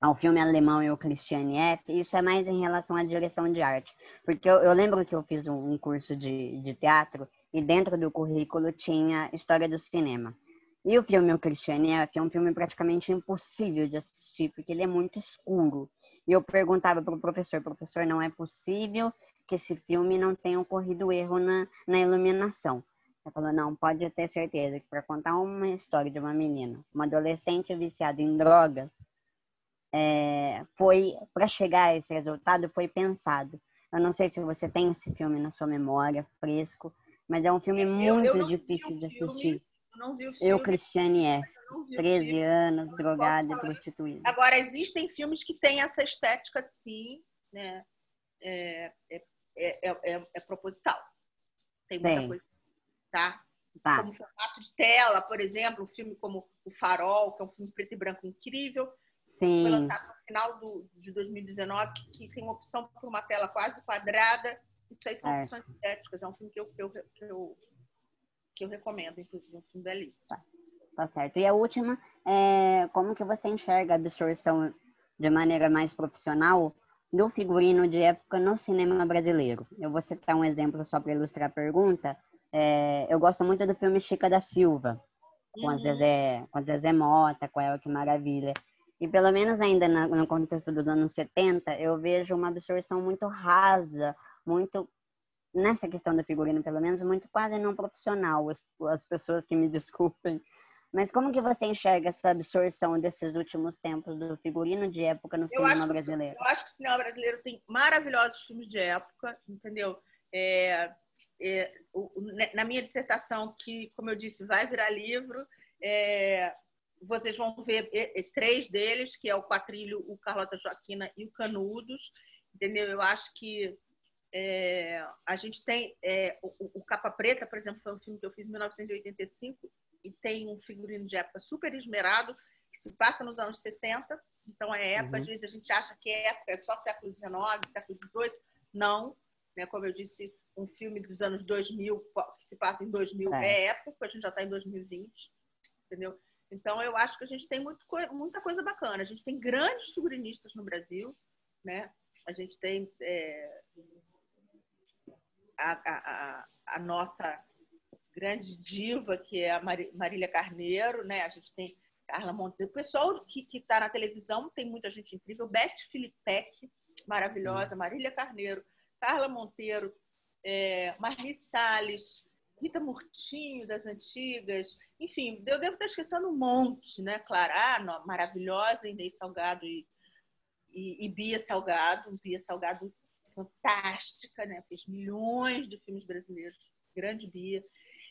ao filme alemão e o Christiane F., isso é mais em relação à direção de arte. Porque eu lembro que eu fiz um curso de teatro e dentro do currículo tinha História do Cinema. E o filme O Christiane F. é um filme praticamente impossível de assistir, porque ele é muito escuro. E eu perguntava para o professor, não é possível que esse filme não tenha ocorrido erro na iluminação. Ele falou, não, pode ter certeza que para contar uma história de uma menina, uma adolescente viciada em drogas, para chegar a esse resultado, foi pensado. Eu não sei se você tem esse filme na sua memória, fresco, mas é um filme muito difícil de assistir. Eu não vi o filme. Eu, Christiane F., 13 anos, drogada e prostituída. Agora, existem filmes que têm essa estética, sim, né? É proposital. Tem muita coisa, tá? Como formato de tela, por exemplo, um filme como O Farol, que é um filme preto e branco incrível. Sim. Foi lançado no final de 2019, que tem uma opção por uma tela quase quadrada. Isso aí são opções estéticas. É um filme que eu recomendo, inclusive, um filme belíssimo. Tá certo. E a última, como que você enxerga a absorção de maneira mais profissional do figurino de época no cinema brasileiro? Eu vou citar um exemplo só para ilustrar a pergunta. Eu gosto muito do filme Chica da Silva, com a Zezé Mota, com ela, que maravilha. E pelo menos ainda no contexto dos anos 70, eu vejo uma absorção muito rasa, muito, nessa questão do figurino, pelo menos, muito quase não profissional, as pessoas que me desculpem. Mas como que você enxerga essa absorção desses últimos tempos do figurino de época no cinema brasileiro? Eu acho que o cinema brasileiro tem maravilhosos filmes de época, entendeu? Na minha dissertação, que, como eu disse, vai virar livro, vocês vão ver 3 deles, que é o Quatrilho, o Carlota Joaquina e o Canudos, entendeu? Eu acho que a gente tem o Capa Preta, por exemplo, foi um filme que eu fiz em 1985 e tem um figurino de época super esmerado, que se passa nos anos 60, então época, às vezes a gente acha que época é só século XIX, século XVIII, não, né? Como eu disse, um filme dos anos 2000, que se passa em 2000, é época, a gente já está em 2020, entendeu? Então, eu acho que a gente tem muita coisa bacana. A gente tem grandes figurinistas no Brasil, né? A gente tem a nossa grande diva, que é a Marília Carneiro, né? A gente tem Carla Monteiro. O pessoal que está na televisão, tem muita gente incrível. Beth Filipek, maravilhosa. Marília Carneiro, Carla Monteiro, Marli Salles, Rita Murtinho, das antigas. Enfim, eu devo estar esquecendo um monte, né? Clara, maravilhosa, Inês Salgado e Bia Salgado. Bia Salgado fantástica, né? Fez milhões de filmes brasileiros. Grande Bia.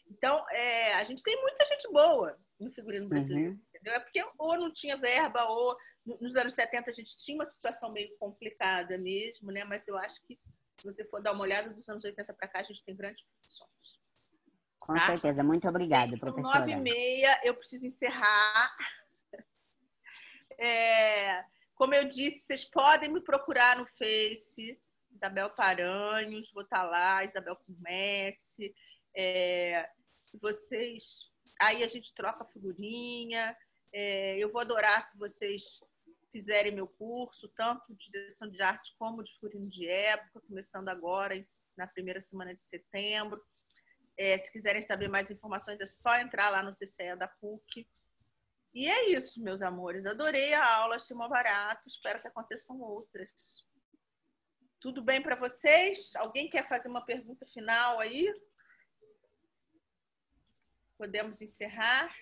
Então, a gente tem muita gente boa no figurino brasileiro, entendeu? É porque ou não tinha verba, ou nos anos 70 a gente tinha uma situação meio complicada mesmo, né? Mas eu acho que, se você for dar uma olhada, dos anos 80 para cá, a gente tem grandes produções. Com certeza. Muito obrigada, professora. São 9h30, eu preciso encerrar. Como eu disse, vocês podem me procurar no Face, Isabel Paranhos, vou estar lá, Isabel Comece. Se vocês... Aí a gente troca figurinha. Eu vou adorar se vocês fizerem meu curso, tanto de direção de arte como de figurino de época, começando agora, na primeira semana de setembro. Se quiserem saber mais informações, é só entrar lá no CCE da PUC. E é isso, meus amores. Adorei a aula, achei mó barato. Espero que aconteçam outras. Tudo bem para vocês? Alguém quer fazer uma pergunta final aí? Podemos encerrar?